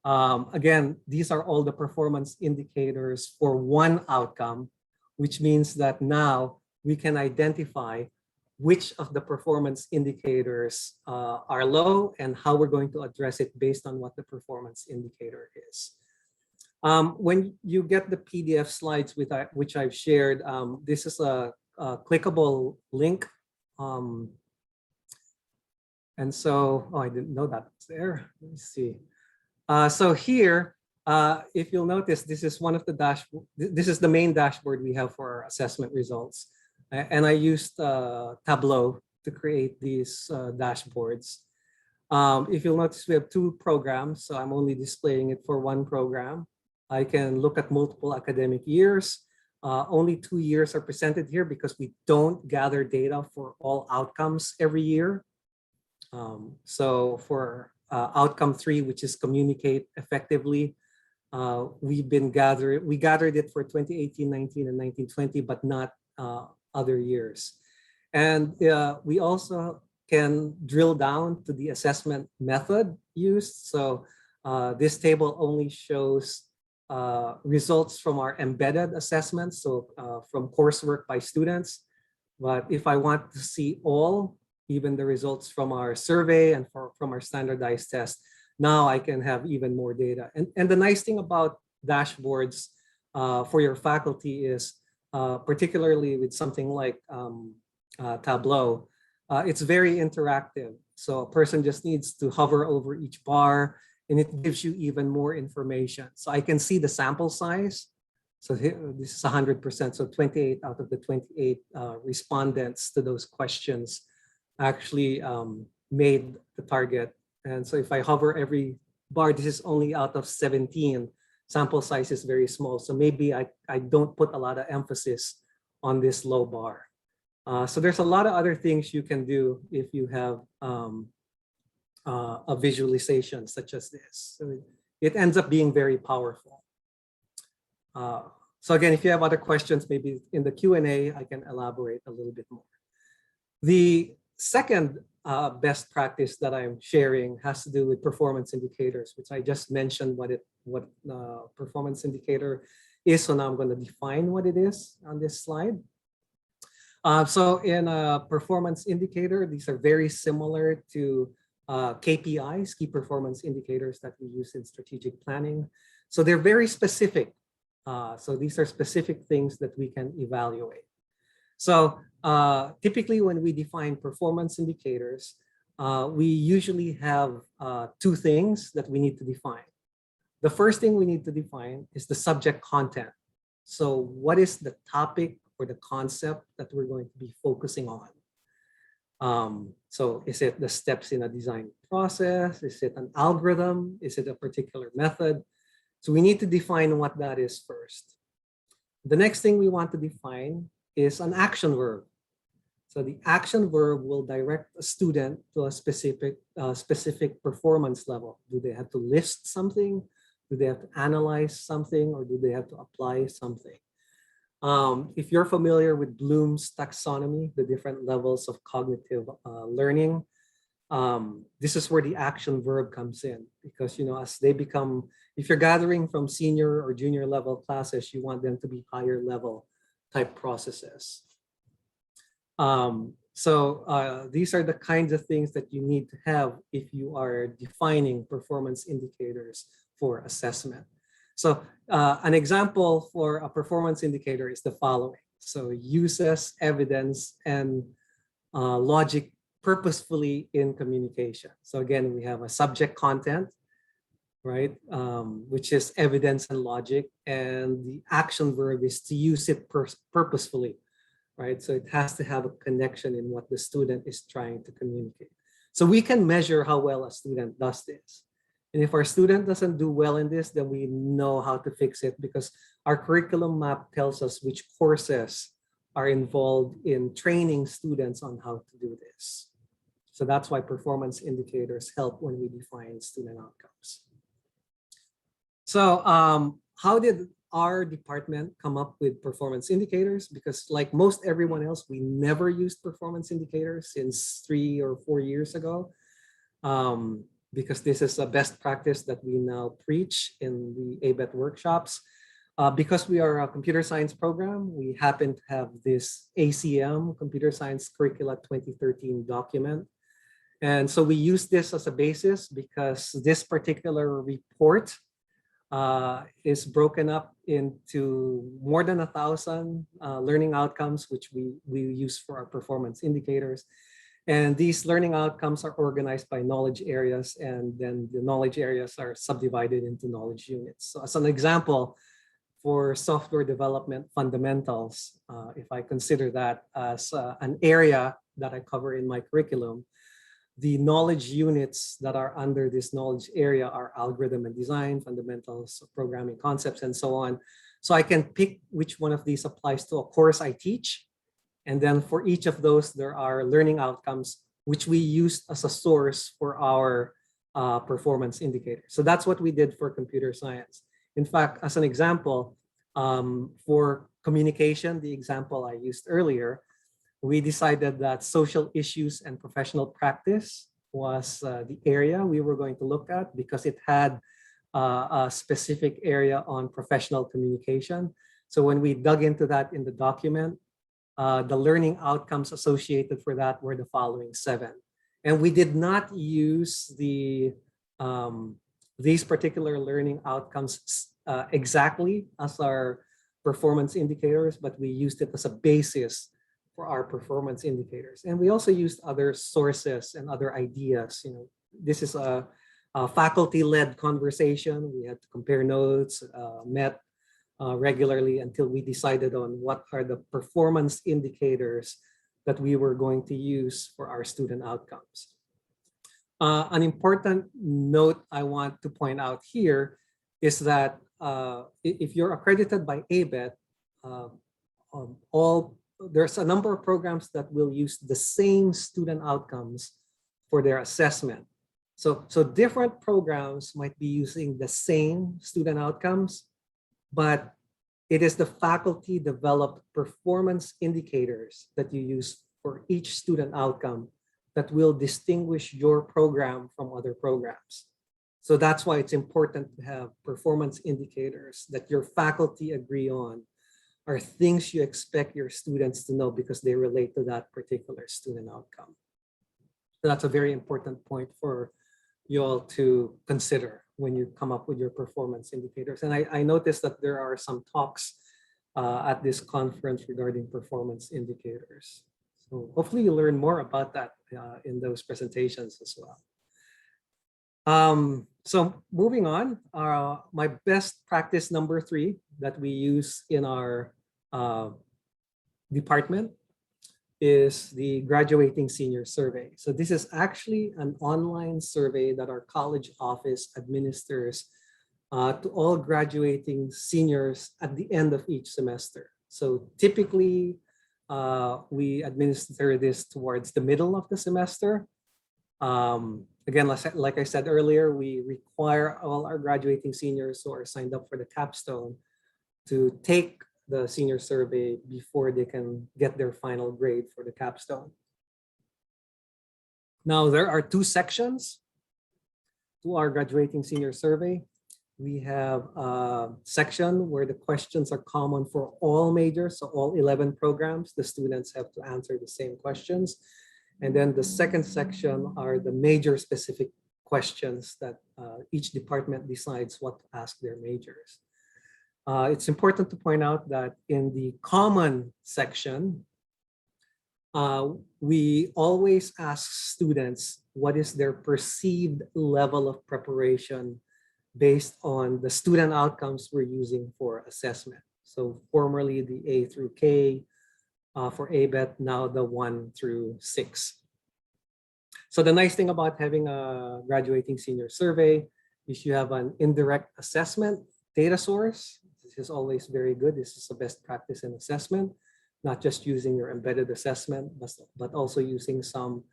Again, these are all the performance indicators for one outcome, which means that now we can identify which of the performance indicators are low and how we're going to address it based on what the performance indicator is. When you get the PDF slides which I've shared, this is a clickable link. And so, I didn't know that was there. Let me see. So here, if you'll notice, this is one of the dashboard. This is the main dashboard we have for our assessment results. And I used Tableau to create these dashboards. If you'll notice, we have 2 programs, so I'm only displaying it for one program. I can look at multiple academic years. Only 2 years are presented here because we don't gather data for all outcomes every year. So for outcome 3, which is communicate effectively, we gathered it for 2018, 19, and 1920, but not other years. And we also can drill down to the assessment method used. So this table only shows results from our embedded assessments, so from coursework by students. But if I want to see all, even the results from our survey and from our standardized test, now I can have even more data. And the nice thing about dashboards for your faculty is, particularly with something like Tableau, it's very interactive. So a person just needs to hover over each bar and it gives you even more information. So I can see the sample size. So here, this is 100%. So 28 out of the 28 respondents to those questions actually made the target. And so if I hover every bar, this is only out of 17. Sample size is very small. So maybe I don't put a lot of emphasis on this low bar. So there's a lot of other things you can do if you have a visualization such as this. So it ends up being very powerful. So again, if you have other questions, maybe in the Q&A, I can elaborate a little bit more. The second best practice that I'm sharing has to do with performance indicators, which I just mentioned what performance indicator is. So now I'm going to define what it is on this slide. So in a performance indicator, these are very similar to KPIs, key performance indicators that we use in strategic planning. So they're very specific. So these are specific things that we can evaluate. So typically when we define performance indicators, we usually have two things that we need to define. The first thing we need to define is the subject content. So what is the topic or the concept that we're going to be focusing on? So is it the steps in a design process? Is it an algorithm? Is it a particular method? So we need to define what that is first. The next thing we want to define is an action verb. So the action verb will direct a student to a specific performance level. Do they have to list something? Do they have to analyze something? Or do they have to apply something? If you're familiar with Bloom's taxonomy, the different levels of cognitive learning, this is where the action verb comes in, because as they become, if you're gathering from senior or junior level classes, you want them to be higher level type processes. These are the kinds of things that you need to have if you are defining performance indicators for assessment. So an example for a performance indicator is the following. So uses evidence and logic purposefully in communication. So again, we have a subject content, right? Which is evidence and logic, and the action verb is to use it purposefully, right? So it has to have a connection in what the student is trying to communicate. So we can measure how well a student does this. And if our student doesn't do well in this, then we know how to fix it, because our curriculum map tells us which courses are involved in training students on how to do this. So that's why performance indicators help when we define student outcomes. So how did our department come up with performance indicators? Because like most everyone else, we never used performance indicators since 3 or 4 years ago. Because this is a best practice that we now preach in the ABET workshops. Because we are a computer science program, we happen to have this ACM, Computer Science Curricula 2013 document. And so we use this as a basis because this particular report is broken up into more than 1,000 learning outcomes, which we use for our performance indicators. And these learning outcomes are organized by knowledge areas, and then the knowledge areas are subdivided into knowledge units. So as an example, for software development fundamentals, if I consider that as an area that I cover in my curriculum, the knowledge units that are under this knowledge area are algorithm and design, fundamentals, programming concepts, and so on. So I can pick which one of these applies to a course I teach. And then for each of those, there are learning outcomes, which we use as a source for our performance indicator. So that's what we did for computer science. In fact, as an example, for communication, the example I used earlier, we decided that social issues and professional practice was the area we were going to look at, because it had a specific area on professional communication. So when we dug into that in the document, the learning outcomes associated for that were the following 7. And we did not use these particular learning outcomes exactly as our performance indicators, but we used it as a basis for our performance indicators. And we also used other sources and other ideas. This is a faculty-led conversation. We had to compare notes, met regularly until we decided on what are the performance indicators that we were going to use for our student outcomes. An important note I want to point out here is that if you're accredited by ABET, there's a number of programs that will use the same student outcomes for their assessment. So different programs might be using the same student outcomes, but it is the faculty developed performance indicators that you use for each student outcome that will distinguish your program from other programs. So that's why it's important to have performance indicators that your faculty agree on are things you expect your students to know because they relate to that particular student outcome. So that's a very important point for you all to consider when you come up with your performance indicators. And I noticed that there are some talks at this conference regarding performance indicators. So hopefully you learn more about that in those presentations as well. So moving on, my best practice number 3 that we use in our department is the graduating senior survey. So this is actually an online survey that our college office administers to all graduating seniors at the end of each semester. So typically, we administer this towards the middle of the semester. Again, like I said earlier, we require all our graduating seniors who are signed up for the capstone to take the senior survey before they can get their final grade for the capstone. Now, there are 2 sections to our graduating senior survey. We have a section where the questions are common for all majors, so all 11 programs. The students have to answer the same questions. And then the second section are the major specific questions that each department decides what to ask their majors. It's important to point out that in the common section, we always ask students what is their perceived level of preparation based on the student outcomes we're using for assessment. So formerly the A through K, for ABET, now the 1 through 6. So the nice thing about having a graduating senior survey is you have an indirect assessment data source. This is always very good. This is the best practice in assessment, not just using your embedded assessment, but also using some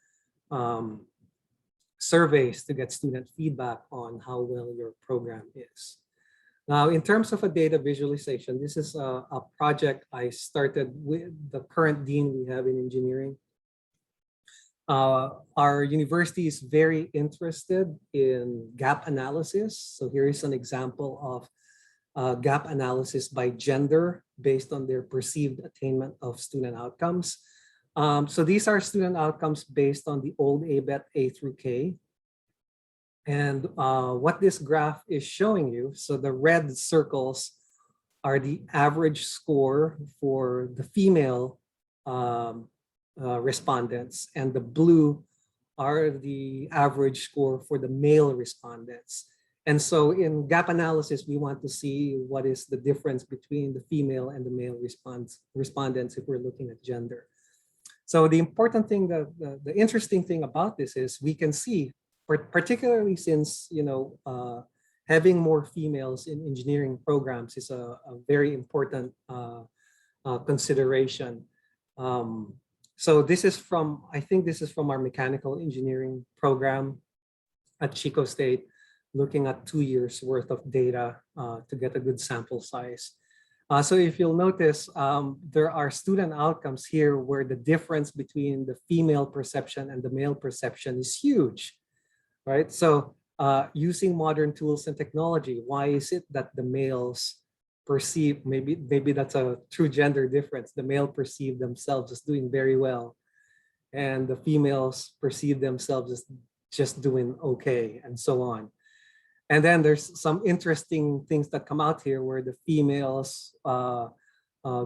surveys to get student feedback on how well your program is. Now, in terms of a data visualization, this is a project I started with the current dean we have in engineering. Our university is very interested in gap analysis. So here is an example of gap analysis by gender based on their perceived attainment of student outcomes. So these are student outcomes based on the old ABET A through K. And what this graph is showing you, so the red circles are the average score for the female respondents, and the blue are the average score for the male respondents. And so in gap analysis, we want to see what is the difference between the female and the male respondents if we're looking at gender. So the important thing, the interesting thing about this is we can see, particularly since, having more females in engineering programs is a very important consideration. So this is from, I think this is from our mechanical engineering program at Chico State, looking at 2 years worth of data to get a good sample size. So if you'll notice, there are student outcomes here where the difference between the female perception and the male perception is huge. Right, so using modern tools and technology, why is it that the males perceive, maybe that's a true gender difference, the male perceive themselves as doing very well, and the females perceive themselves as just doing okay, and so on. And then there's some interesting things that come out here where the females,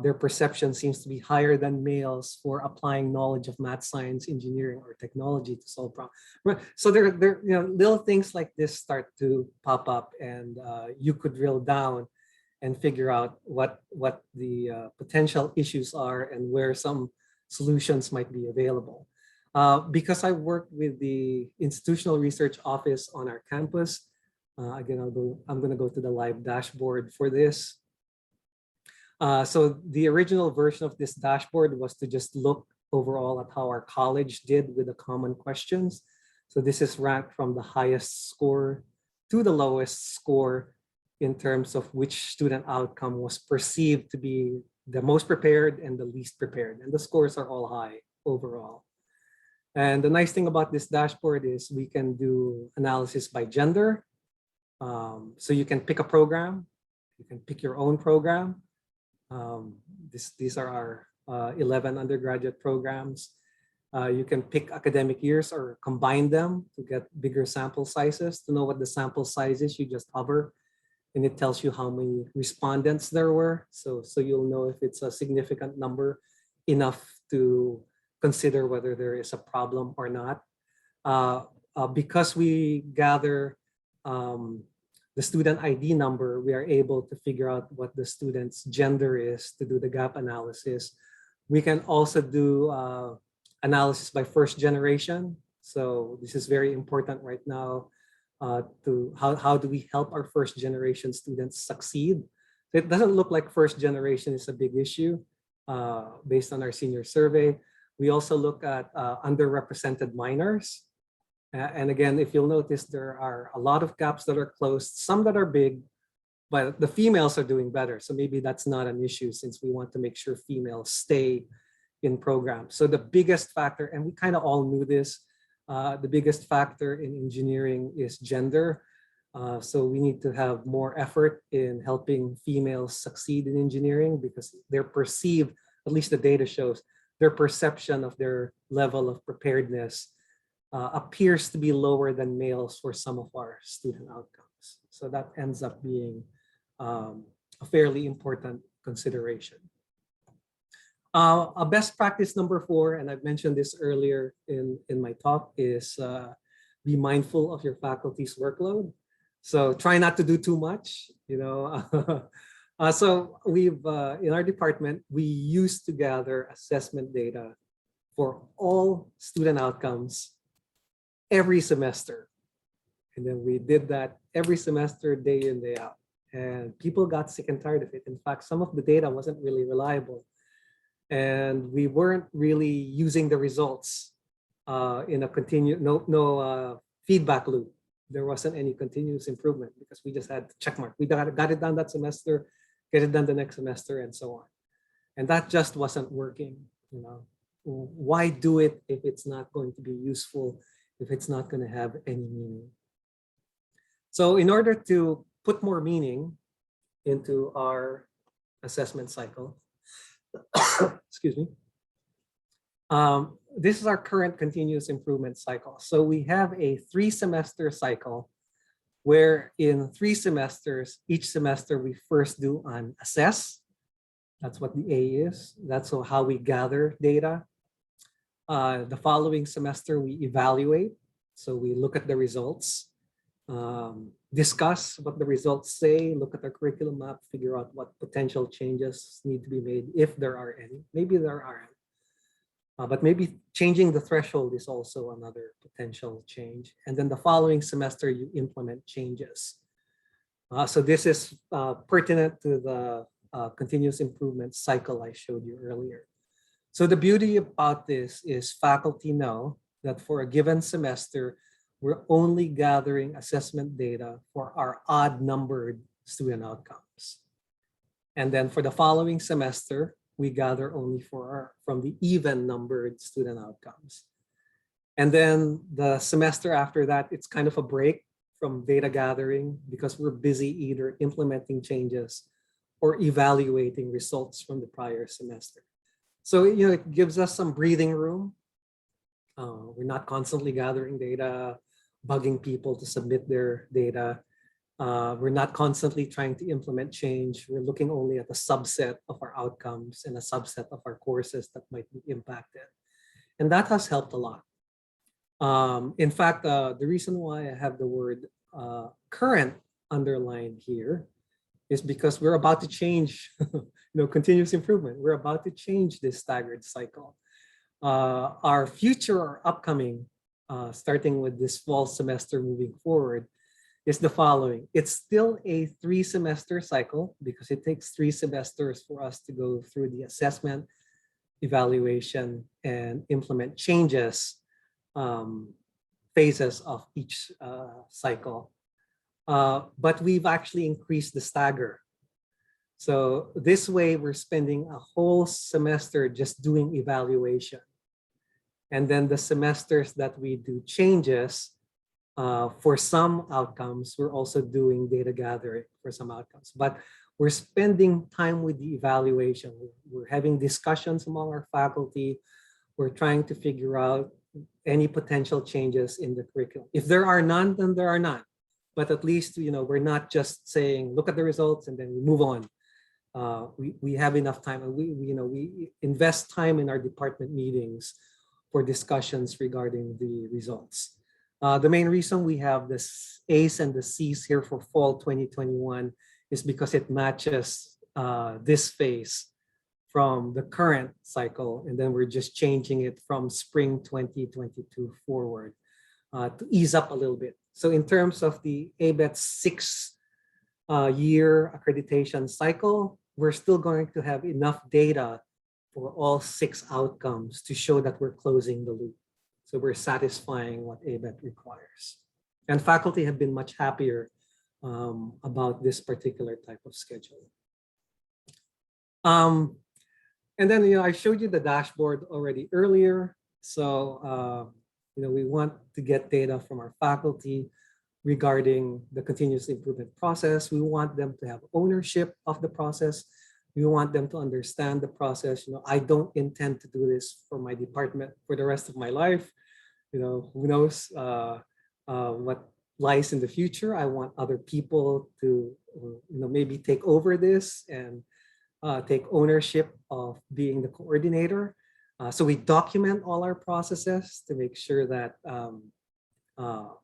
their perception seems to be higher than males for applying knowledge of math, science, engineering, or technology to solve problems. So there little things like this start to pop up, and you could drill down and figure out what the potential issues are and where some solutions might be available. Because I work with the institutional research office on our campus, again, I'm going to go to the live dashboard for this. So the original version of this dashboard was to just look overall at how our college did with the common questions. So this is ranked from the highest score to the lowest score in terms of which student outcome was perceived to be the most prepared and the least prepared. And the scores are all high overall. And the nice thing about this dashboard is we can do analysis by gender. So you can pick a program, you can pick your own program. These are our 11 undergraduate programs. You can pick academic years or combine them to get bigger sample sizes. To know what the sample size is, you just hover and it tells you how many respondents there were. So you'll know if it's a significant number enough to consider whether there is a problem or not. Because we gather the student ID number, we are able to figure out what the student's gender is to do the gap analysis. We can also do analysis by first generation. So this is very important right now to how do we help our first generation students succeed. It doesn't look like first generation is a big issue based on our senior survey. We also look at underrepresented minors. And again, if you'll notice, there are a lot of gaps that are closed, some that are big, but the females are doing better. So maybe that's not an issue since we want to make sure females stay in programs. So the biggest factor, and we kind of all knew this, the biggest factor in engineering is gender. So we need to have more effort in helping females succeed in engineering because they're perceived, at least the data shows, their perception of their level of preparedness appears to be lower than males for some of our student outcomes. So that ends up being a fairly important consideration. A best practice number 4, and I've mentioned this earlier in my talk, is be mindful of your faculty's workload. So try not to do too much, you know. So we've, in our department, we used to gather assessment data for all student outcomes every semester. And then we did that every semester, day in, day out. And people got sick and tired of it. In fact, some of the data wasn't really reliable. And we weren't really using the results in a feedback loop. There wasn't any continuous improvement because we just had check mark. We got it done that semester, get it done the next semester, and so on. And that just wasn't working. You know, why do it if it's not going to be useful, if it's not going to have any meaning? So in order to put more meaning into our assessment cycle, excuse me, this is our current continuous improvement cycle. So we have a 3-semester cycle where in 3 semesters, each semester we first do an assess. That's what the A is. That's how we gather data. The following semester, we evaluate. So we look at the results, discuss what the results say, look at the curriculum map, figure out what potential changes need to be made, if there are any. Maybe there aren't. But maybe changing the threshold is also another potential change. And then the following semester, you implement changes. So this is pertinent to the continuous improvement cycle I showed you earlier. So the beauty about this is faculty know that for a given semester, we're only gathering assessment data for our odd-numbered student outcomes. And then for the following semester, we gather only from the even-numbered student outcomes. And then the semester after that, it's kind of a break from data gathering because we're busy either implementing changes or evaluating results from the prior semester. So, you know, it gives us some breathing room. We're not constantly gathering data, bugging people to submit their data. We're not constantly trying to implement change. We're looking only at a subset of our outcomes and a subset of our courses that might be impacted. And that has helped a lot. In fact, the reason why I have the word current underlined here is because we're about to change, continuous improvement. We're about to change this staggered cycle. Our future or upcoming, starting with this fall semester moving forward, is the following. It's still a 3-semester cycle because it takes 3 semesters for us to go through the assessment, evaluation, and implement changes phases of each cycle. But we've actually increased the stagger. So this way we're spending a whole semester just doing evaluation. And then the semesters that we do changes, For some outcomes, we're also doing data gathering for some outcomes, but we're spending time with the evaluation. We're having discussions among our faculty. We're trying to figure out any potential changes in the curriculum. If there are none, then there are none. But at least, we're not just saying, look at the results and then we move on. We have enough time, and we invest time in our department meetings for discussions regarding the results. The main reason we have this A's and the C's here for fall 2021 is because it matches this phase from the current cycle, and then we're just changing it from spring 2022 forward to ease up a little bit. So in terms of the ABET 6-year accreditation cycle, we're still going to have enough data for all 6 outcomes to show that we're closing the loop. So we're satisfying what ABET requires. And faculty have been much happier about this particular type of schedule. And then, I showed you the dashboard already earlier. So, we want to get data from our faculty regarding the continuous improvement process. We want them to have ownership of the process. We want them to understand the process. I don't intend to do this for my department for the rest of my life. Who knows what lies in the future. I want other people to, maybe take over this and take ownership of being the coordinator. So we document all our processes to make sure that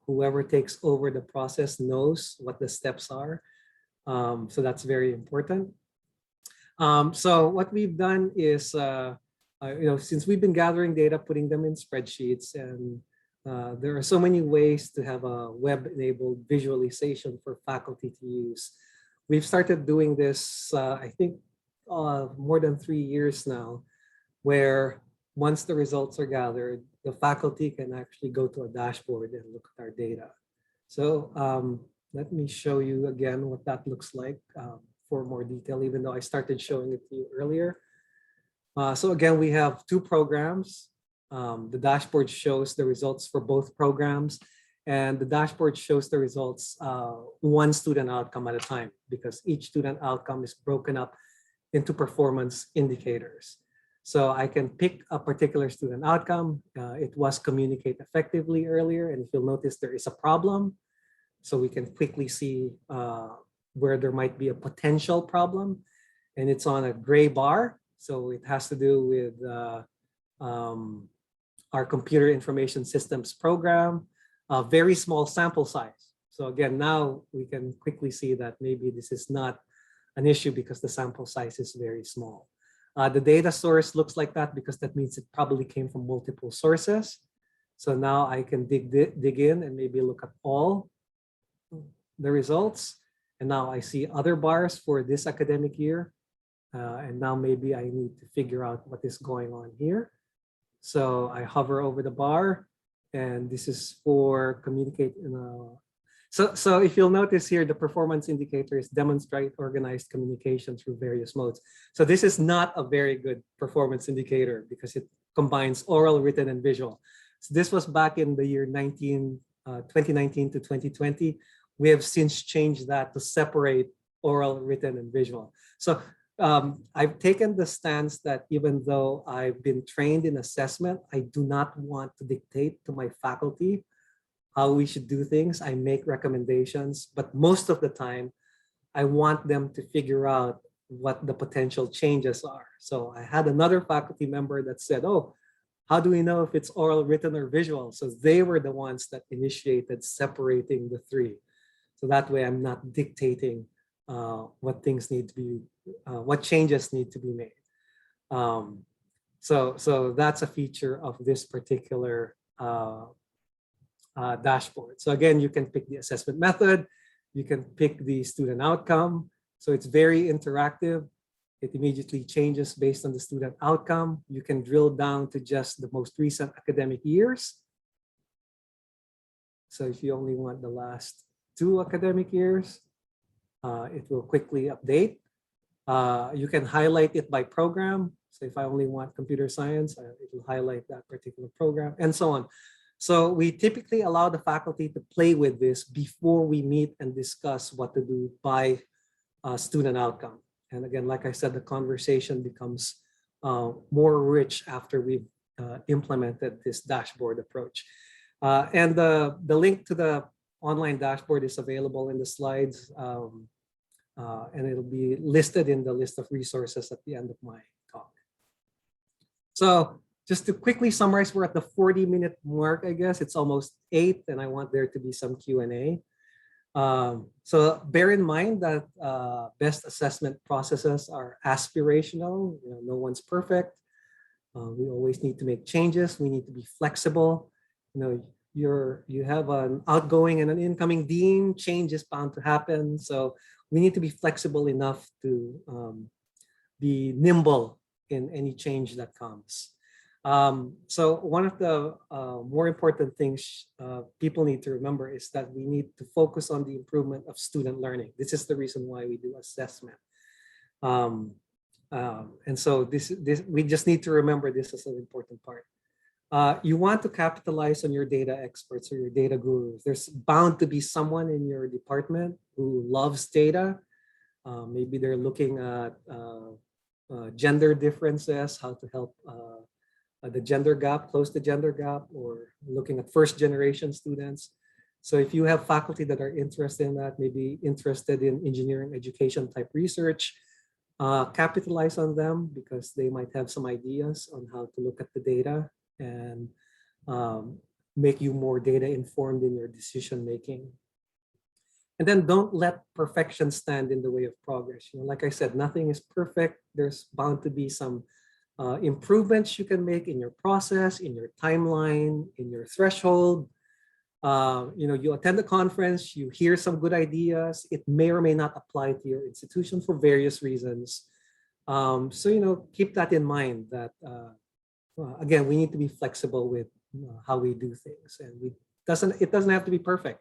whoever takes over the process knows what the steps are. So that's very important. So what we've done is, since we've been gathering data, putting them in spreadsheets, and there are so many ways to have a web-enabled visualization for faculty to use. We've started doing this, I think, more than 3 years now, where once the results are gathered, the faculty can actually go to a dashboard and look at our data. So let me show you again what that looks like for more detail, even though I started showing it to you earlier. So again, we have 2 programs. The dashboard shows the results for both programs, and the dashboard shows the results one student outcome at a time, because each student outcome is broken up into performance indicators. So I can pick a particular student outcome. It was communicate effectively earlier, and if you'll notice, there is a problem. So we can quickly see where there might be a potential problem, and it's on a gray bar. So it has to do with our computer information systems program, a very small sample size. So again, now we can quickly see that maybe this is not an issue because the sample size is very small. The data source looks like that because that means it probably came from multiple sources. So now I can dig in and maybe look at all the results. And now I see other bars for this academic year. And now maybe I need to figure out what is going on here. So I hover over the bar, and this is for communicate. So if you'll notice here, the performance indicators demonstrate organized communication through various modes. So this is not a very good performance indicator because it combines oral, written, and visual. So this was back in the year 2019 to 2020. We have since changed that to separate oral, written, and visual. So I've taken the stance that even though I've been trained in assessment, I do not want to dictate to my faculty how we should do things. I make recommendations, but most of the time, I want them to figure out what the potential changes are. So I had another faculty member that said, oh, how do we know if it's oral, written, or visual? So they were the ones that initiated separating the 3. So that way I'm not dictating what things need to be, what changes need to be made. So that's a feature of this particular dashboard. So again, you can pick the assessment method, you can pick the student outcome. So it's very interactive. It immediately changes based on the student outcome. You can drill down to just the most recent academic years. So if you only want the last 2 academic years, it will quickly update. You can highlight it by program. So if I only want computer science, it will highlight that particular program, and so on. So we typically allow the faculty to play with this before we meet and discuss what to do by student outcome. And again, like I said, the conversation becomes more rich after we've implemented this dashboard approach. And the link to the online dashboard is available in the slides, and it'll be listed in the list of resources at the end of my talk. So just to quickly summarize, we're at the 40-minute mark, I guess. It's almost 8, and I want there to be some Q&A. So bear in mind that best assessment processes are aspirational. You know, no one's perfect. We always need to make changes. We need to be flexible. You know, you have an outgoing and an incoming dean. Change is bound to happen. So we need to be flexible enough to be nimble in any change that comes. So one of the more important things people need to remember is that we need to focus on the improvement of student learning. This is the reason why we do assessment. And so we just need to remember this as an important part. You want to capitalize on your data experts or your data gurus. There's bound to be someone in your department who loves data. Maybe they're looking at gender differences, how to help the gender gap, close the gender gap, or looking at first generation students. So if you have faculty that are interested in that, maybe interested in engineering education type research, capitalize on them because they might have some ideas on how to look at the data and make you more data informed in your decision making. And then don't let perfection stand in the way of progress. You know, like I said, nothing is perfect. There's bound to be some improvements you can make in your process, in your timeline, in your threshold. You know, you attend the conference, you hear some good ideas. It may or may not apply to your institution for various reasons. So, you know, keep that in mind that, again, we need to be flexible with how we do things. And it doesn't have to be perfect.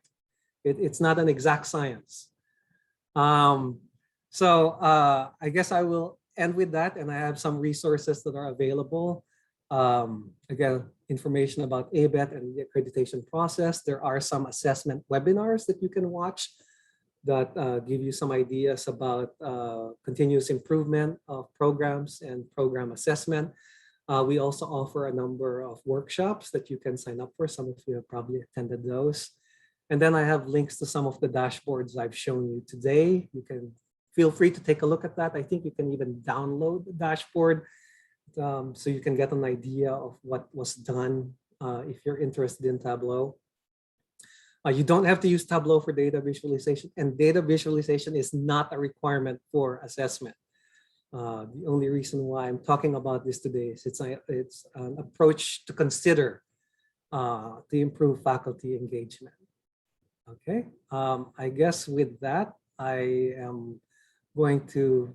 It's not an exact science. So I guess I will end with that, and I have some resources that are available. Again, information about ABET and the accreditation process. There are some assessment webinars that you can watch that give you some ideas about continuous improvement of programs and program assessment. We also offer a number of workshops that you can sign up for. Some of you have probably attended those. And then I have links to some of the dashboards I've shown you today. You can feel free to take a look at that. I think you can even download the dashboard so you can get an idea of what was done if you're interested in Tableau. You don't have to use Tableau for data visualization, and data visualization is not a requirement for assessment. The only reason why I'm talking about this today is it's an approach to consider to improve faculty engagement. Okay, I guess with that, I am going to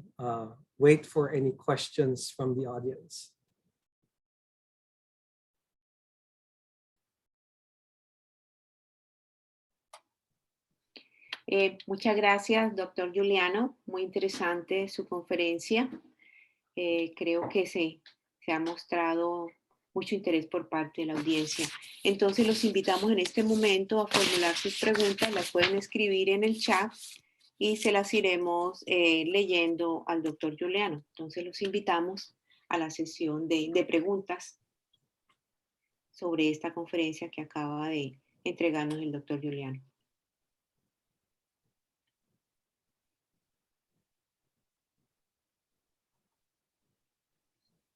wait for any questions from the audience. Muchas gracias, doctor Juliano. Muy interesante su conferencia. Creo que se ha mostrado mucho interés por parte de la audiencia. Entonces los invitamos en este momento a formular sus preguntas. Las pueden escribir en el chat y se las iremos leyendo al doctor Juliano. Entonces los invitamos a la sesión de preguntas sobre esta conferencia que acaba de entregarnos el doctor Juliano.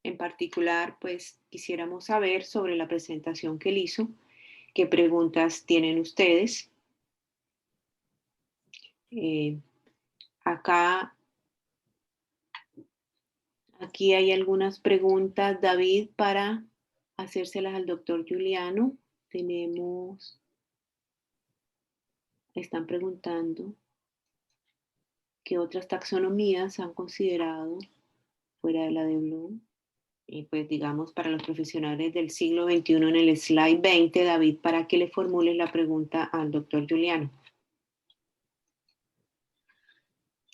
En particular, pues quisiéramos saber sobre la presentación que él hizo, qué preguntas tienen ustedes. Aquí hay algunas preguntas, David, para hacérselas al doctor Juliano. Están preguntando qué otras taxonomías han considerado fuera de la de Bloom. Y pues digamos para los profesionales del siglo XXI en el slide 20, David, para que le formules la pregunta al doctor Juliano.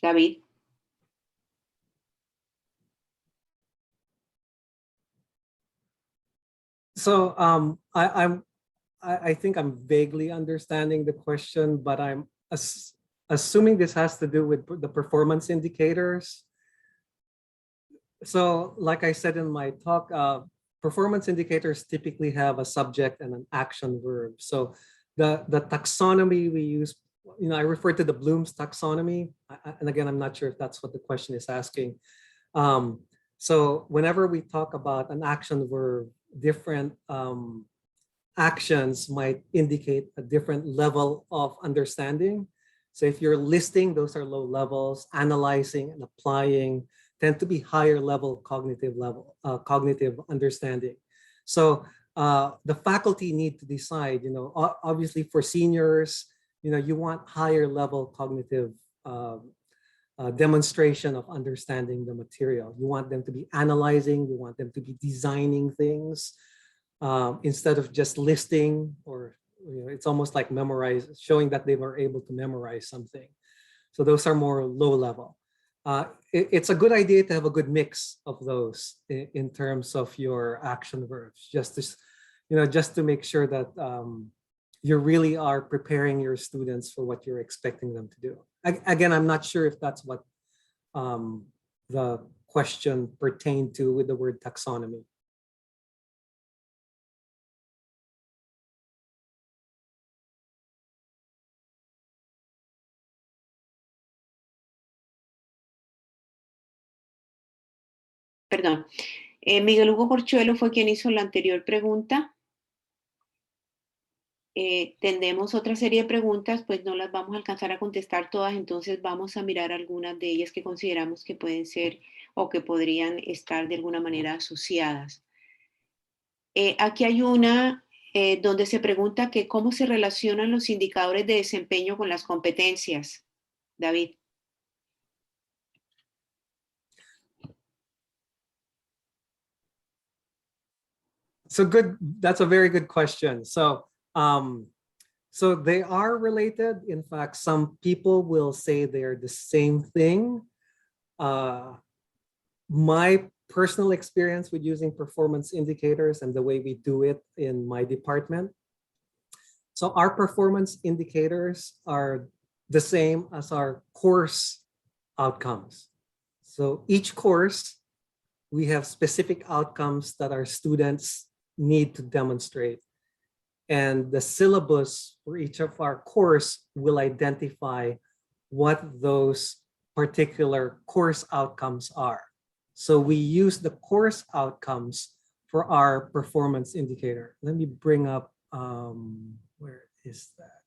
David. So I'm I think I'm vaguely understanding the question, but I'm assuming this has to do with the performance indicators. So like I said in my talk, performance indicators typically have a subject and an action verb. So the taxonomy we use, I refer to the Bloom's taxonomy. And again, I'm not sure if that's what the question is asking. So whenever we talk about an action verb, different actions might indicate a different level of understanding. So if you're listing, those are low levels. Analyzing and applying tend to be higher level cognitive understanding. So the faculty need to decide, obviously for seniors, you want higher level cognitive demonstration of understanding the material. You want them to be analyzing, you want them to be designing things instead of just listing, or it's almost like showing that they were able to memorize something. So those are more low level. It's a good idea to have a good mix of those in terms of your action verbs, just to make sure that you really are preparing your students for what you're expecting them to do. Again, I'm not sure if that's what the question pertained to with the word taxonomy. Perdón. Miguel Hugo Corchuelo fue quien hizo la anterior pregunta. Tendremos otra serie de preguntas, pues no las vamos a alcanzar a contestar todas, entonces vamos a mirar algunas de ellas que consideramos que pueden ser o que podrían estar de alguna manera asociadas. Aquí hay una donde se pregunta que cómo se relacionan los indicadores de desempeño con las competencias. David. That's a very good question. So they are related. In fact, some people will say they're the same thing. My personal experience with using performance indicators and the way we do it in my department. So our performance indicators are the same as our course outcomes. So each course, we have specific outcomes that our students need to demonstrate. And the syllabus for each of our course will identify what those particular course outcomes are. So we use the course outcomes for our performance indicator. Let me bring up, where is that?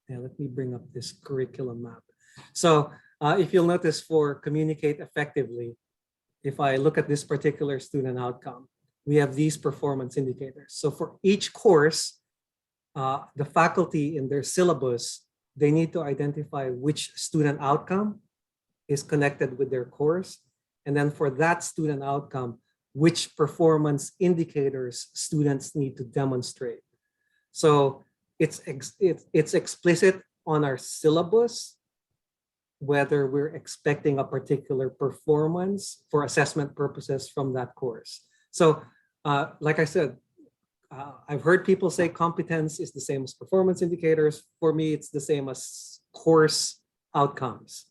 Yeah, let me bring up this curriculum map. So if you'll notice, for communicate effectively, if I look at this particular student outcome, we have these performance indicators. So for each course, the faculty in their syllabus, they need to identify which student outcome is connected with their course. And then for that student outcome, which performance indicators students need to demonstrate. So it's explicit on our syllabus, whether we're expecting a particular performance for assessment purposes from that course. So like I said, I've heard people say competence is the same as performance indicators. For me, it's the same as course outcomes.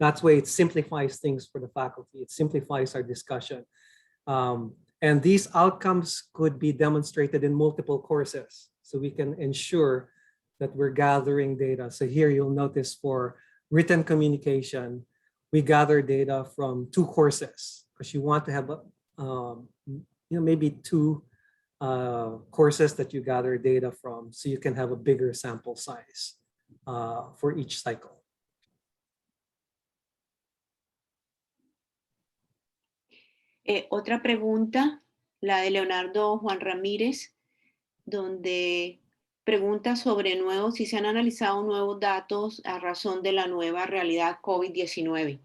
That's why it simplifies things for the faculty. It simplifies our discussion. And these outcomes could be demonstrated in multiple courses. So we can ensure that we're gathering data. So here you'll notice for written communication, we gather data from 2 courses, because you want to have maybe 2 courses that you gather data from, so you can have a bigger sample size for each cycle. Otra pregunta, la de Leonardo Juan Ramírez, donde pregunta sobre si se han analizado nuevos datos a razón de la nueva realidad COVID-19.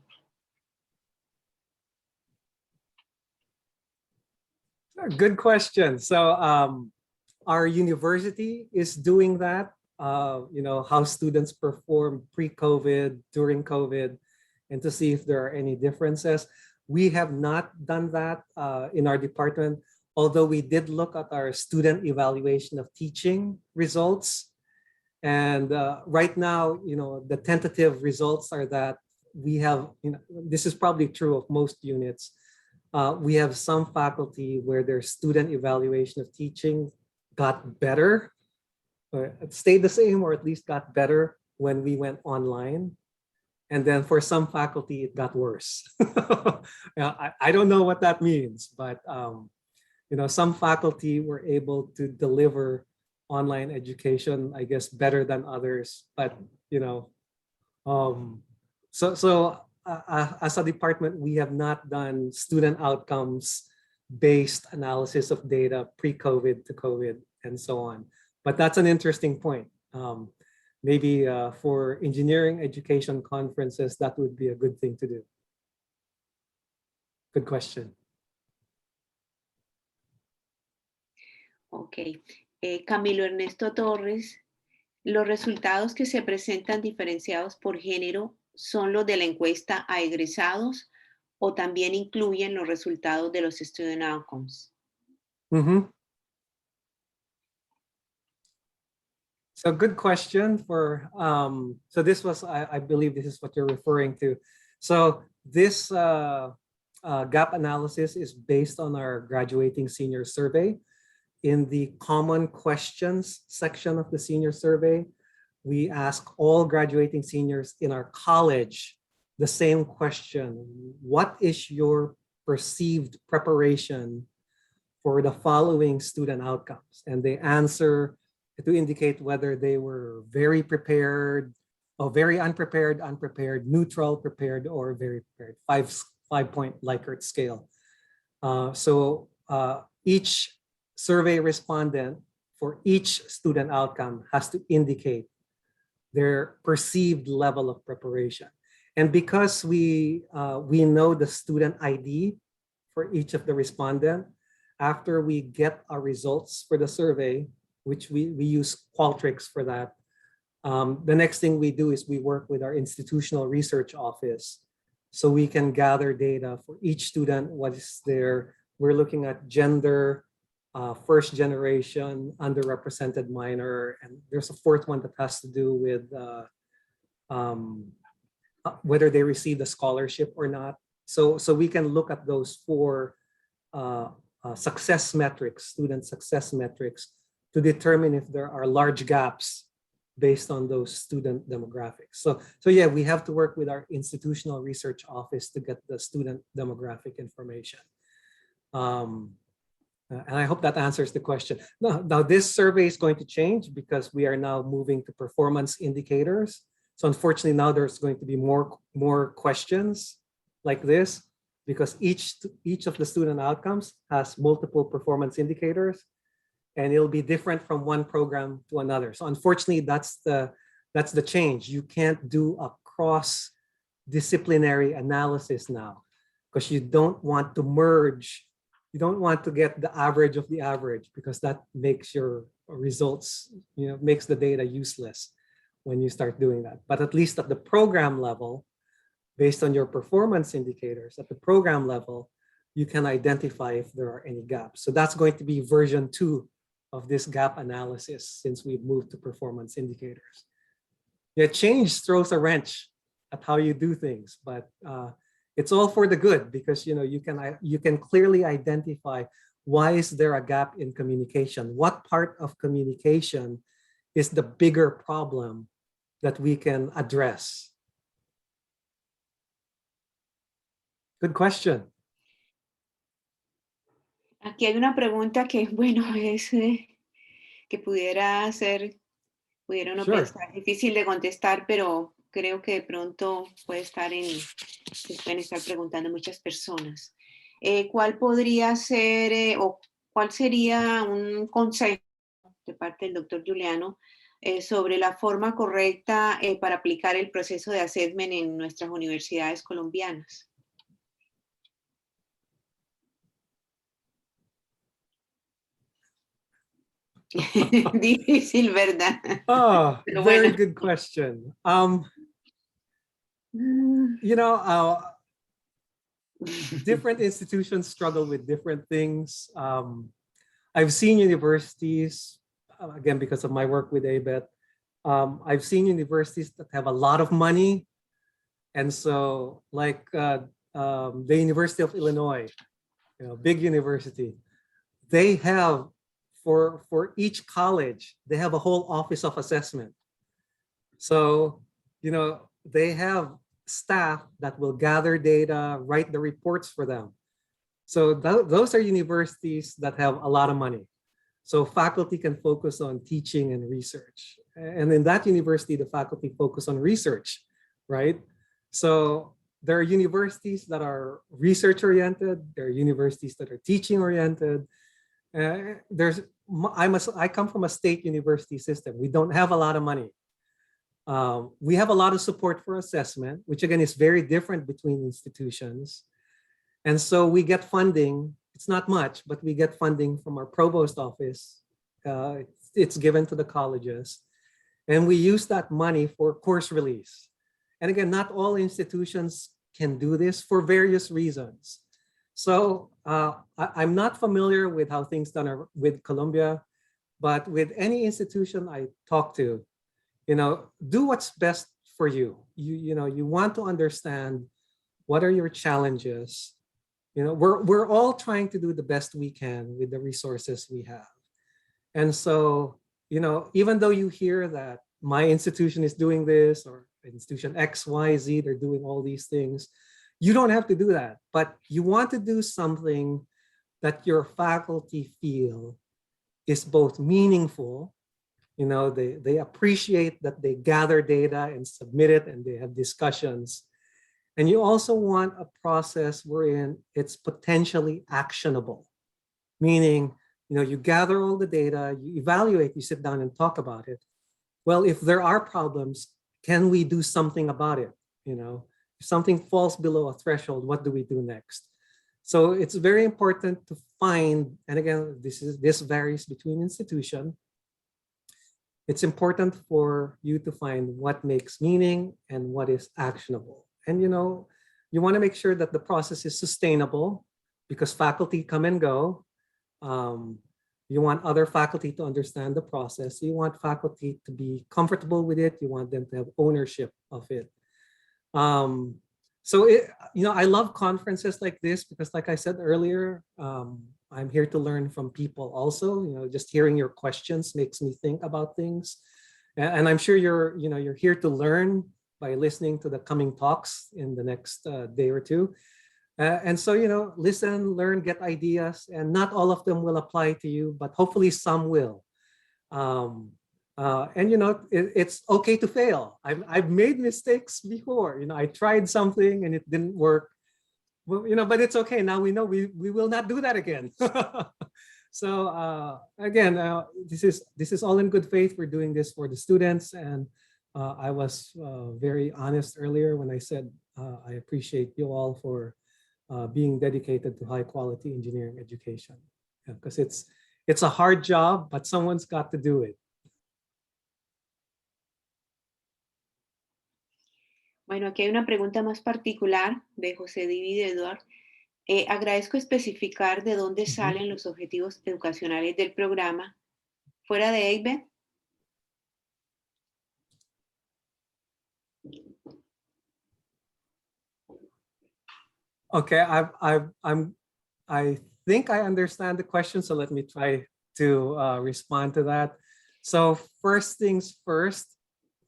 Good question. So our university is doing that, how students perform pre-COVID, during COVID, and to see if there are any differences. We have not done that in our department. although we did look at our student evaluation of teaching results. And right now, the tentative results are that we have, this is probably true of most units. We have some faculty where their student evaluation of teaching got better, it stayed the same or at least got better when we went online. And then for some faculty, it got worse. I don't know what that means, but some faculty were able to deliver online education, I guess, better than others. But as a department, we have not done student outcomes based analysis of data pre-COVID to COVID and so on. But that's an interesting point. Maybe for engineering education conferences, that would be a good thing to do. Good question. Ok. Camilo Ernesto Torres, los resultados que se presentan diferenciados por género son los de la encuesta a egresados o también incluyen los resultados de los student outcomes. So good question for, so this was, I believe this is what you're referring to. So this gap analysis is based on our graduating senior survey. In the common questions section of the senior survey, we ask all graduating seniors in our college the same question: what is your perceived preparation for the following student outcomes? And they answer to indicate whether they were very prepared, or very unprepared, neutral, prepared, or very prepared. Five-point Likert scale. So each survey respondent for each student outcome has to indicate their perceived level of preparation. And because we know the student ID for each of the respondent, after we get our results for the survey, which we use Qualtrics for that, the next thing we do is we work with our institutional research office so we can gather data for each student. What is their, we're looking at gender, first generation, underrepresented minor, and there's a fourth one that has to do with whether they received a scholarship or not. So we can look at those four success metrics, student success metrics, to determine if there are large gaps based on those student demographics. So yeah, we have to work with our institutional research office to get the student demographic information. And I hope that answers the question. Now this survey is going to change because we are now moving to performance indicators. So unfortunately now there's going to be more questions like this because each of the student outcomes has multiple performance indicators, and it'll be different from one program to another. So unfortunately, that's the change. You can't do a cross-disciplinary analysis now because you don't want to merge. You don't want to get the average of the average because that makes your results, makes the data useless when you start doing that. But at least at the program level, based on your performance indicators, at the program level, you can identify if there are any gaps. So that's going to be version 2 of this gap analysis since we've moved to performance indicators. Yeah, change throws a wrench at how you do things, but it's all for the good because you can clearly identify why is there a gap in communication? What part of communication is the bigger problem that we can address? Good question. Aquí hay una pregunta que, bueno, es que pudiera uno pensar difícil de contestar, pero creo que de pronto se pueden estar preguntando muchas personas. ¿Cuál podría ser o cuál sería un consejo de parte del doctor Juliano sobre la forma correcta para aplicar el proceso de assessment en nuestras universidades colombianas? Difícil, ¿verdad? Oh, very good question. different institutions struggle with different things. I've seen universities, again, because of my work with ABET, I've seen universities that have a lot of money. And so like the University of Illinois, big university, they have, for each college, they have a whole office of assessment. So, they have staff that will gather data, write the reports for them. So those are universities that have a lot of money. So faculty can focus on teaching and research. And in that university, the faculty focus on research, right? So there are universities that are research-oriented. There are universities that are teaching-oriented. I come from a state university system. We don't have a lot of money. We have a lot of support for assessment, which again is very different between institutions. And so we get funding. It's not much, but we get funding from our provost office. It's given to the colleges. And we use that money for course release. And again, not all institutions can do this for various reasons. So I'm not familiar with how things done are with Columbia, but with any institution I talk to, do what's best for you. You want to understand what are your challenges. We're all trying to do the best we can with the resources we have. And so, even though you hear that my institution is doing this or institution X, Y, Z, they're doing all these things, you don't have to do that, but you want to do something that your faculty feel is both meaningful. They appreciate that they gather data and submit it and they have discussions. And you also want a process wherein it's potentially actionable, meaning, you gather all the data, you evaluate, you sit down and talk about it. Well, if there are problems, can we do something about it? If something falls below a threshold, what do we do next? So it's very important to find, and again, this varies between institutions. It's important for you to find what makes meaning and what is actionable. And you want to make sure that the process is sustainable because faculty come and go. You want other faculty to understand the process. You want faculty to be comfortable with it. You want them to have ownership of it. I love conferences like this because, like I said earlier, I'm here to learn from people also. Just hearing your questions makes me think about things. And I'm sure you're here to learn by listening to the coming talks in the next day or two. And so, listen, learn, get ideas, and not all of them will apply to you, but hopefully some will. It's okay to fail. I've made mistakes before. I tried something and it didn't work. Well, but it's okay. Now we know we will not do that again. So again, this is all in good faith. We're doing this for the students, and I was very honest earlier when I said I appreciate you all for being dedicated to high quality engineering education, because it's a hard job, but someone's got to do it. Bueno, aquí hay una pregunta más particular de José Divi de Eduard. Agradezco especificar de dónde salen los objetivos educacionales del programa. ¿Fuera de ABET? Okay, I think I understand the question, so let me try to respond to that. So first things first,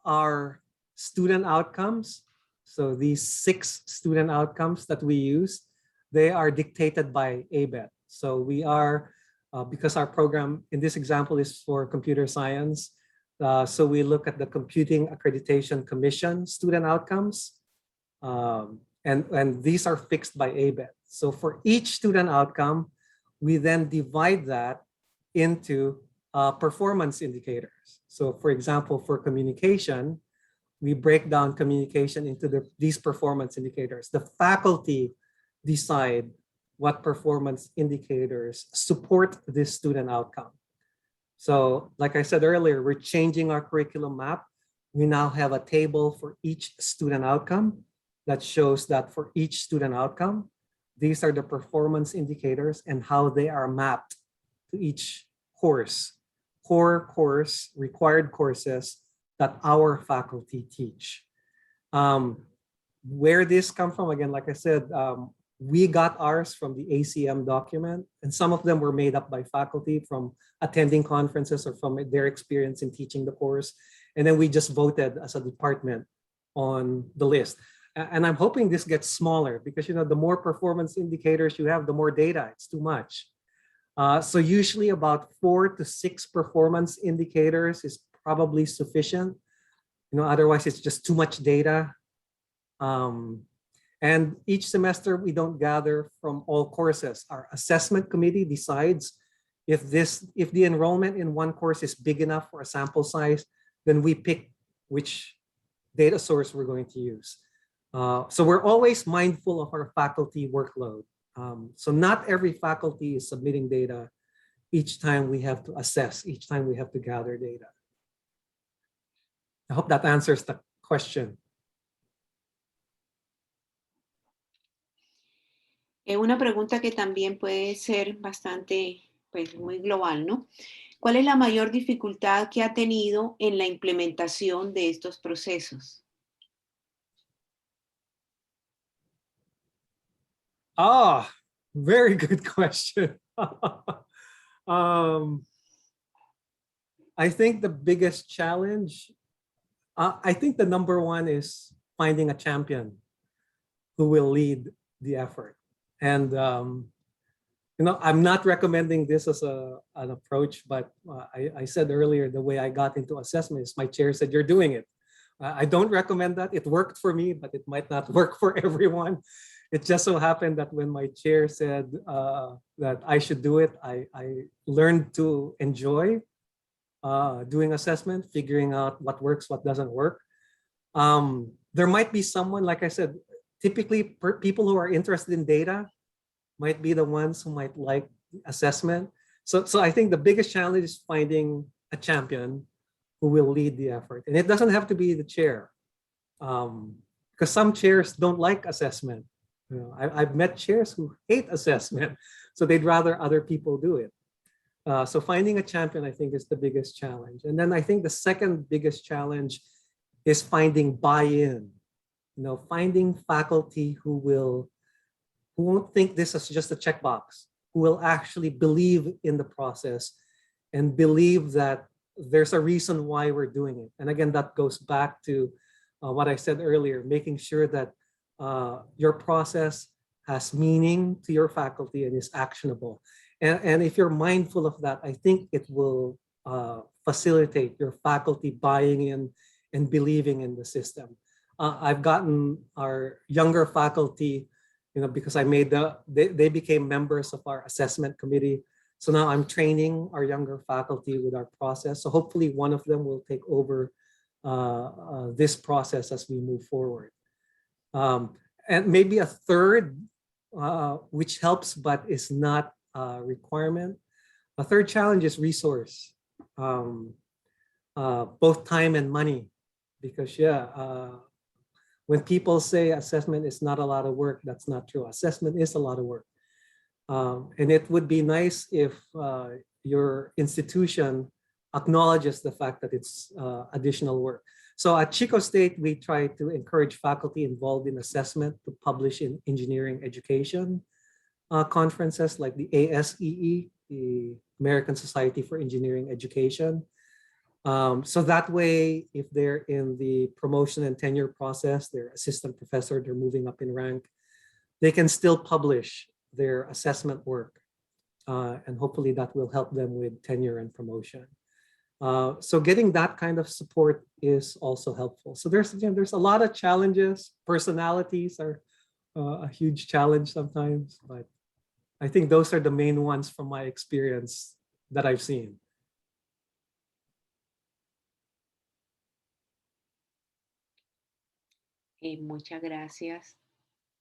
our student outcomes. So these 6 student outcomes that we use, they are dictated by ABET. So we are, because our program in this example is for computer science, so we look at the Computing Accreditation Commission student outcomes, and these are fixed by ABET. So for each student outcome, we then divide that into performance indicators. So for example, for communication, we break down communication into these performance indicators. The faculty decide what performance indicators support this student outcome. So like I said earlier, we're changing our curriculum map. We now have a table for each student outcome that shows that for each student outcome, These are the performance indicators and how they are mapped to each course, core course, required courses that our faculty teach. Where this come from, again, like I said, we got ours from the ACM document, and some of them were made up by faculty from attending conferences or from their experience in teaching the course. And then we just voted as a department on the list. And I'm hoping this gets smaller because, the more performance indicators you have, the more data. It's too much. So usually about 4 to 6 performance indicators is probably sufficient. Otherwise it's just too much data. And each semester we don't gather from all courses. Our assessment committee decides if the enrollment in one course is big enough for a sample size, then we pick which data source we're going to use. So we're always mindful of our faculty workload. So not every faculty is submitting data each time we have to assess, each time we have to gather data. I hope that answers the question. Una pregunta que también puede ser bastante, pues muy global, ¿no? ¿Cuál es la mayor dificultad que ha tenido en la implementación de estos procesos? Ah, very good question. I think the biggest challenge, I think the number one is finding a champion who will lead the effort. And, I'm not recommending this as an approach, but I said earlier, the way I got into assessment is my chair said, you're doing it. I don't recommend that. It worked for me, but it might not work for everyone. It just so happened that when my chair said that I should do it, I learned to enjoy doing assessment, figuring out what works, what doesn't work. There might be someone, like I said, typically people who are interested in data might be the ones who might like assessment. So I think the biggest challenge is finding a champion who will lead the effort. And it doesn't have to be the chair, because some chairs don't like assessment. I've met chairs who hate assessment, so they'd rather other people do it. So finding a champion, I think, is the biggest challenge. And then I think the second biggest challenge is finding buy-in. Finding faculty who won't think this is just a checkbox, who will actually believe in the process and believe that there's a reason why we're doing it. And again, that goes back to what I said earlier, making sure that your process has meaning to your faculty and is actionable. And if you're mindful of that, I think it will facilitate your faculty buying in and believing in the system. I've gotten our younger faculty, because I made they became members of our assessment committee. So now I'm training our younger faculty with our process. So hopefully one of them will take over this process as we move forward. And maybe a third, which helps but is not a requirement. A third challenge is resource, both time and money, because when people say assessment is not a lot of work, that's not true. Assessment is a lot of work. And it would be nice if your institution acknowledges the fact that it's additional work. So at Chico State, we try to encourage faculty involved in assessment to publish in engineering education conferences like the ASEE, the American Society for Engineering Education. So that way, if they're in the promotion and tenure process, they're assistant professor, they're moving up in rank, they can still publish their assessment work. And hopefully that will help them with tenure and promotion. So getting that kind of support is also helpful. So there's a lot of challenges. Personalities are a huge challenge sometimes, but I think those are the main ones from my experience that I've seen. Muchas gracias,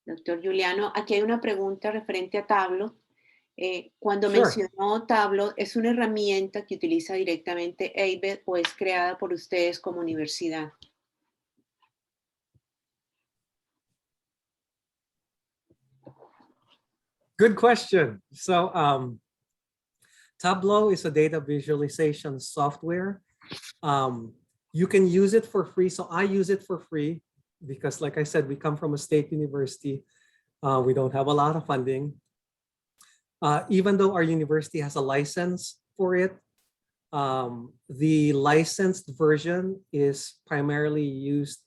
doctor Juliano. Aquí hay una pregunta referente a Tableau. Cuando mencionó Tableau, ¿es una herramienta que utiliza directamente ABET o es creada por ustedes como universidad? Good question. So Tableau is a data visualization software. You can use it for free. So I use it for free because, like I said, we come from a state university. We don't have a lot of funding. Even though our university has a license for it, the licensed version is primarily used,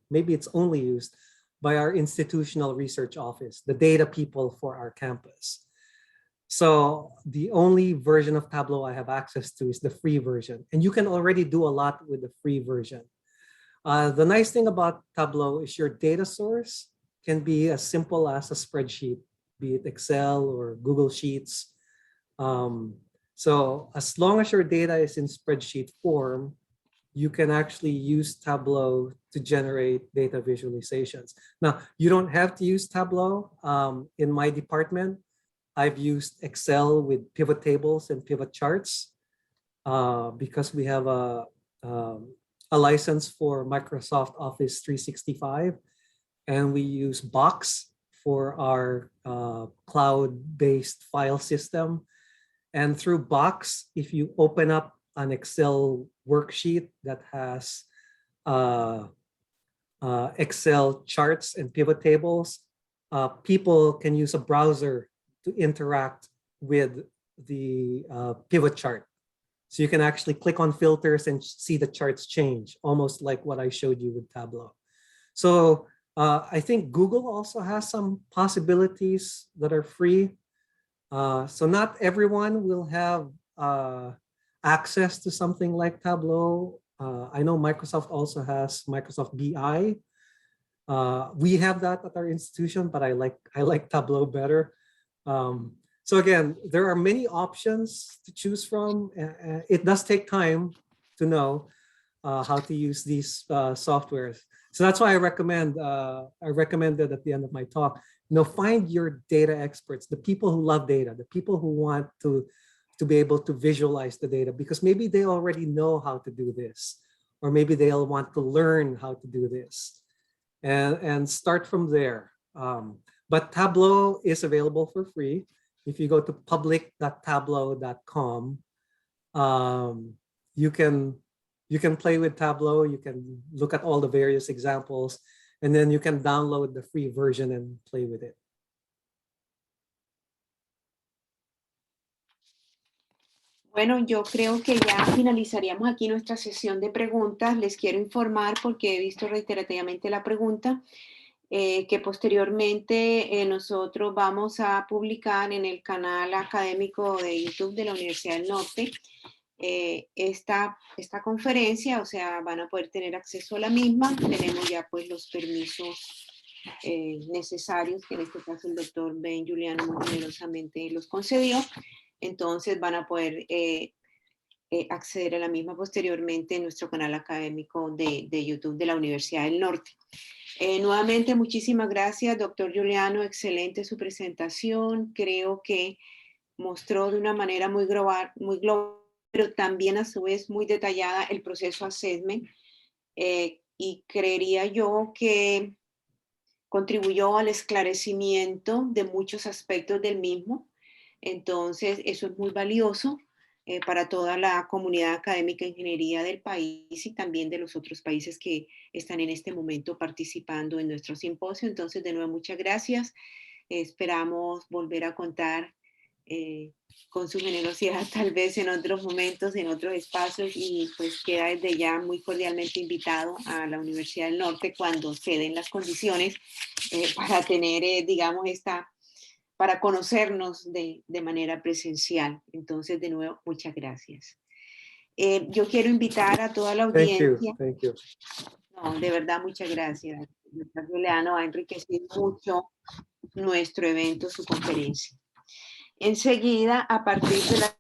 maybe it's only used by our institutional research office, the data people for our campus. So the only version of Tableau I have access to is the free version. And you can already do a lot with the free version. The nice thing about Tableau is your data source can be as simple as a spreadsheet, be it Excel or Google Sheets. So as long as your data is in spreadsheet form, you can actually use Tableau to generate data visualizations. Now, you don't have to use Tableau. In my department, I've used Excel with pivot tables and pivot charts because we have a license for Microsoft Office 365, and we use Box for our cloud-based file system. And through Box, if you open up an Excel worksheet that has Excel charts and pivot tables, people can use a browser to interact with the pivot chart. So you can actually click on filters and see the charts change, almost like what I showed you with Tableau. So I think Google also has some possibilities that are free. So not everyone will have access to something like Tableau. I know Microsoft also has Microsoft BI. We have that at our institution, but I like Tableau better. So again, there are many options to choose from. It does take time to know how to use these softwares. So that's why I recommended at the end of my talk, find your data experts, the people who love data, the people who want to be able to visualize the data, because maybe they already know how to do this, or maybe they'll want to learn how to do this, and start from there. But Tableau is available for free. If you go to public.tableau.com, you can play with Tableau. You can look at all the various examples, and then you can download the free version and play with it. Bueno, yo creo que ya finalizaríamos aquí nuestra sesión de preguntas. Les quiero informar, porque he visto reiterativamente la pregunta, que posteriormente nosotros vamos a publicar en el canal académico de YouTube de la Universidad del Norte esta conferencia, o sea, van a poder tener acceso a la misma. Tenemos ya pues los permisos necesarios, que en este caso el doctor Ben Juliano muy generosamente los concedió. Entonces van a poder acceder a la misma posteriormente en nuestro canal académico de YouTube de la Universidad del Norte. Nuevamente, muchísimas gracias, doctor Juliano. Excelente su presentación. Creo que mostró de una manera muy global, pero también a su vez muy detallada el proceso assessment. Y creería yo que contribuyó al esclarecimiento de muchos aspectos del mismo. Entonces, eso es muy valioso para toda la comunidad académica de ingeniería del país y también de los otros países que están en este momento participando en nuestro simposio. Entonces, de nuevo, muchas gracias. Esperamos volver a contar con su generosidad tal vez en otros momentos, en otros espacios, y pues queda desde ya muy cordialmente invitado a la Universidad del Norte cuando se den las condiciones para tener, digamos, para conocernos de manera presencial. Entonces, de nuevo, muchas gracias. Yo quiero invitar a toda la audiencia. Thank you. No, de verdad, muchas gracias. Doctor Juliano ha enriquecido mucho nuestro evento, su conferencia. Enseguida, a partir de las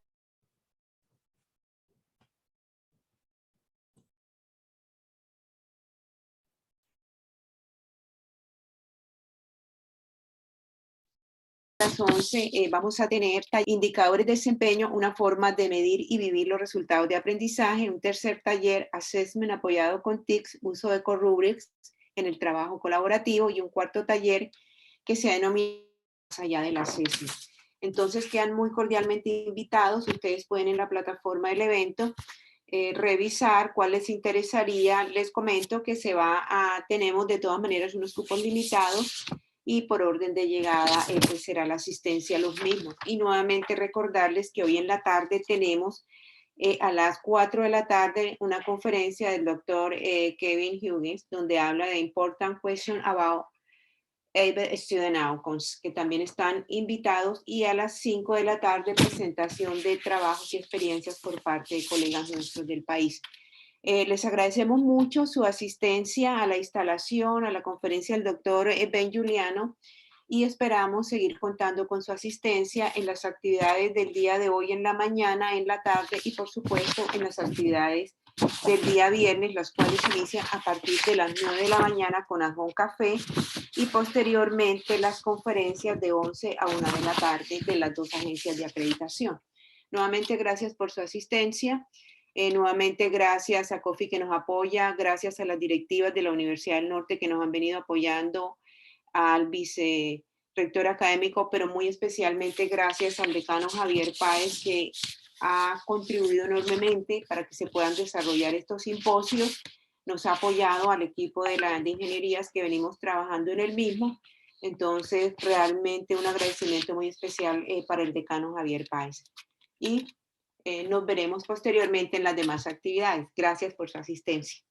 las 11 vamos a tener indicadores de desempeño, una forma de medir y vivir los resultados de aprendizaje, un tercer taller, assessment apoyado con TICs, uso de ecorubrics en el trabajo colaborativo, y un cuarto taller que se ha denominado allá del acceso. Entonces quedan muy cordialmente invitados. Ustedes pueden en la plataforma del evento revisar cuál les interesaría. Les comento que tenemos de todas maneras unos cupos limitados y por orden de llegada pues será la asistencia a los mismos. Y nuevamente recordarles que hoy en la tarde tenemos a las 4 de la tarde una conferencia del doctor Kevin Hughes, donde habla de Important Question About Student Outcomes, que también están invitados, y a las 5 de la tarde presentación de trabajos y experiencias por parte de colegas nuestros del país. Les agradecemos mucho su asistencia a la instalación, a la conferencia del doctor Juliano, y esperamos seguir contando con su asistencia en las actividades del día de hoy en la mañana, en la tarde y por supuesto en las actividades del día viernes, las cuales inician a partir de las 9 de la mañana con Ajón Café y posteriormente las conferencias de 11 a 1 de la tarde de las dos agencias de acreditación. Nuevamente gracias por su asistencia. Nuevamente gracias a COFI que nos apoya, gracias a las directivas de la Universidad del Norte que nos han venido apoyando, al vicerrector académico, pero muy especialmente gracias al decano Javier Páez, que ha contribuido enormemente para que se puedan desarrollar estos simposios. Nos ha apoyado al equipo de ingenierías que venimos trabajando en el mismo. Entonces, realmente un agradecimiento muy especial para el decano Javier Páez. Y nos veremos posteriormente en las demás actividades. Gracias por su asistencia.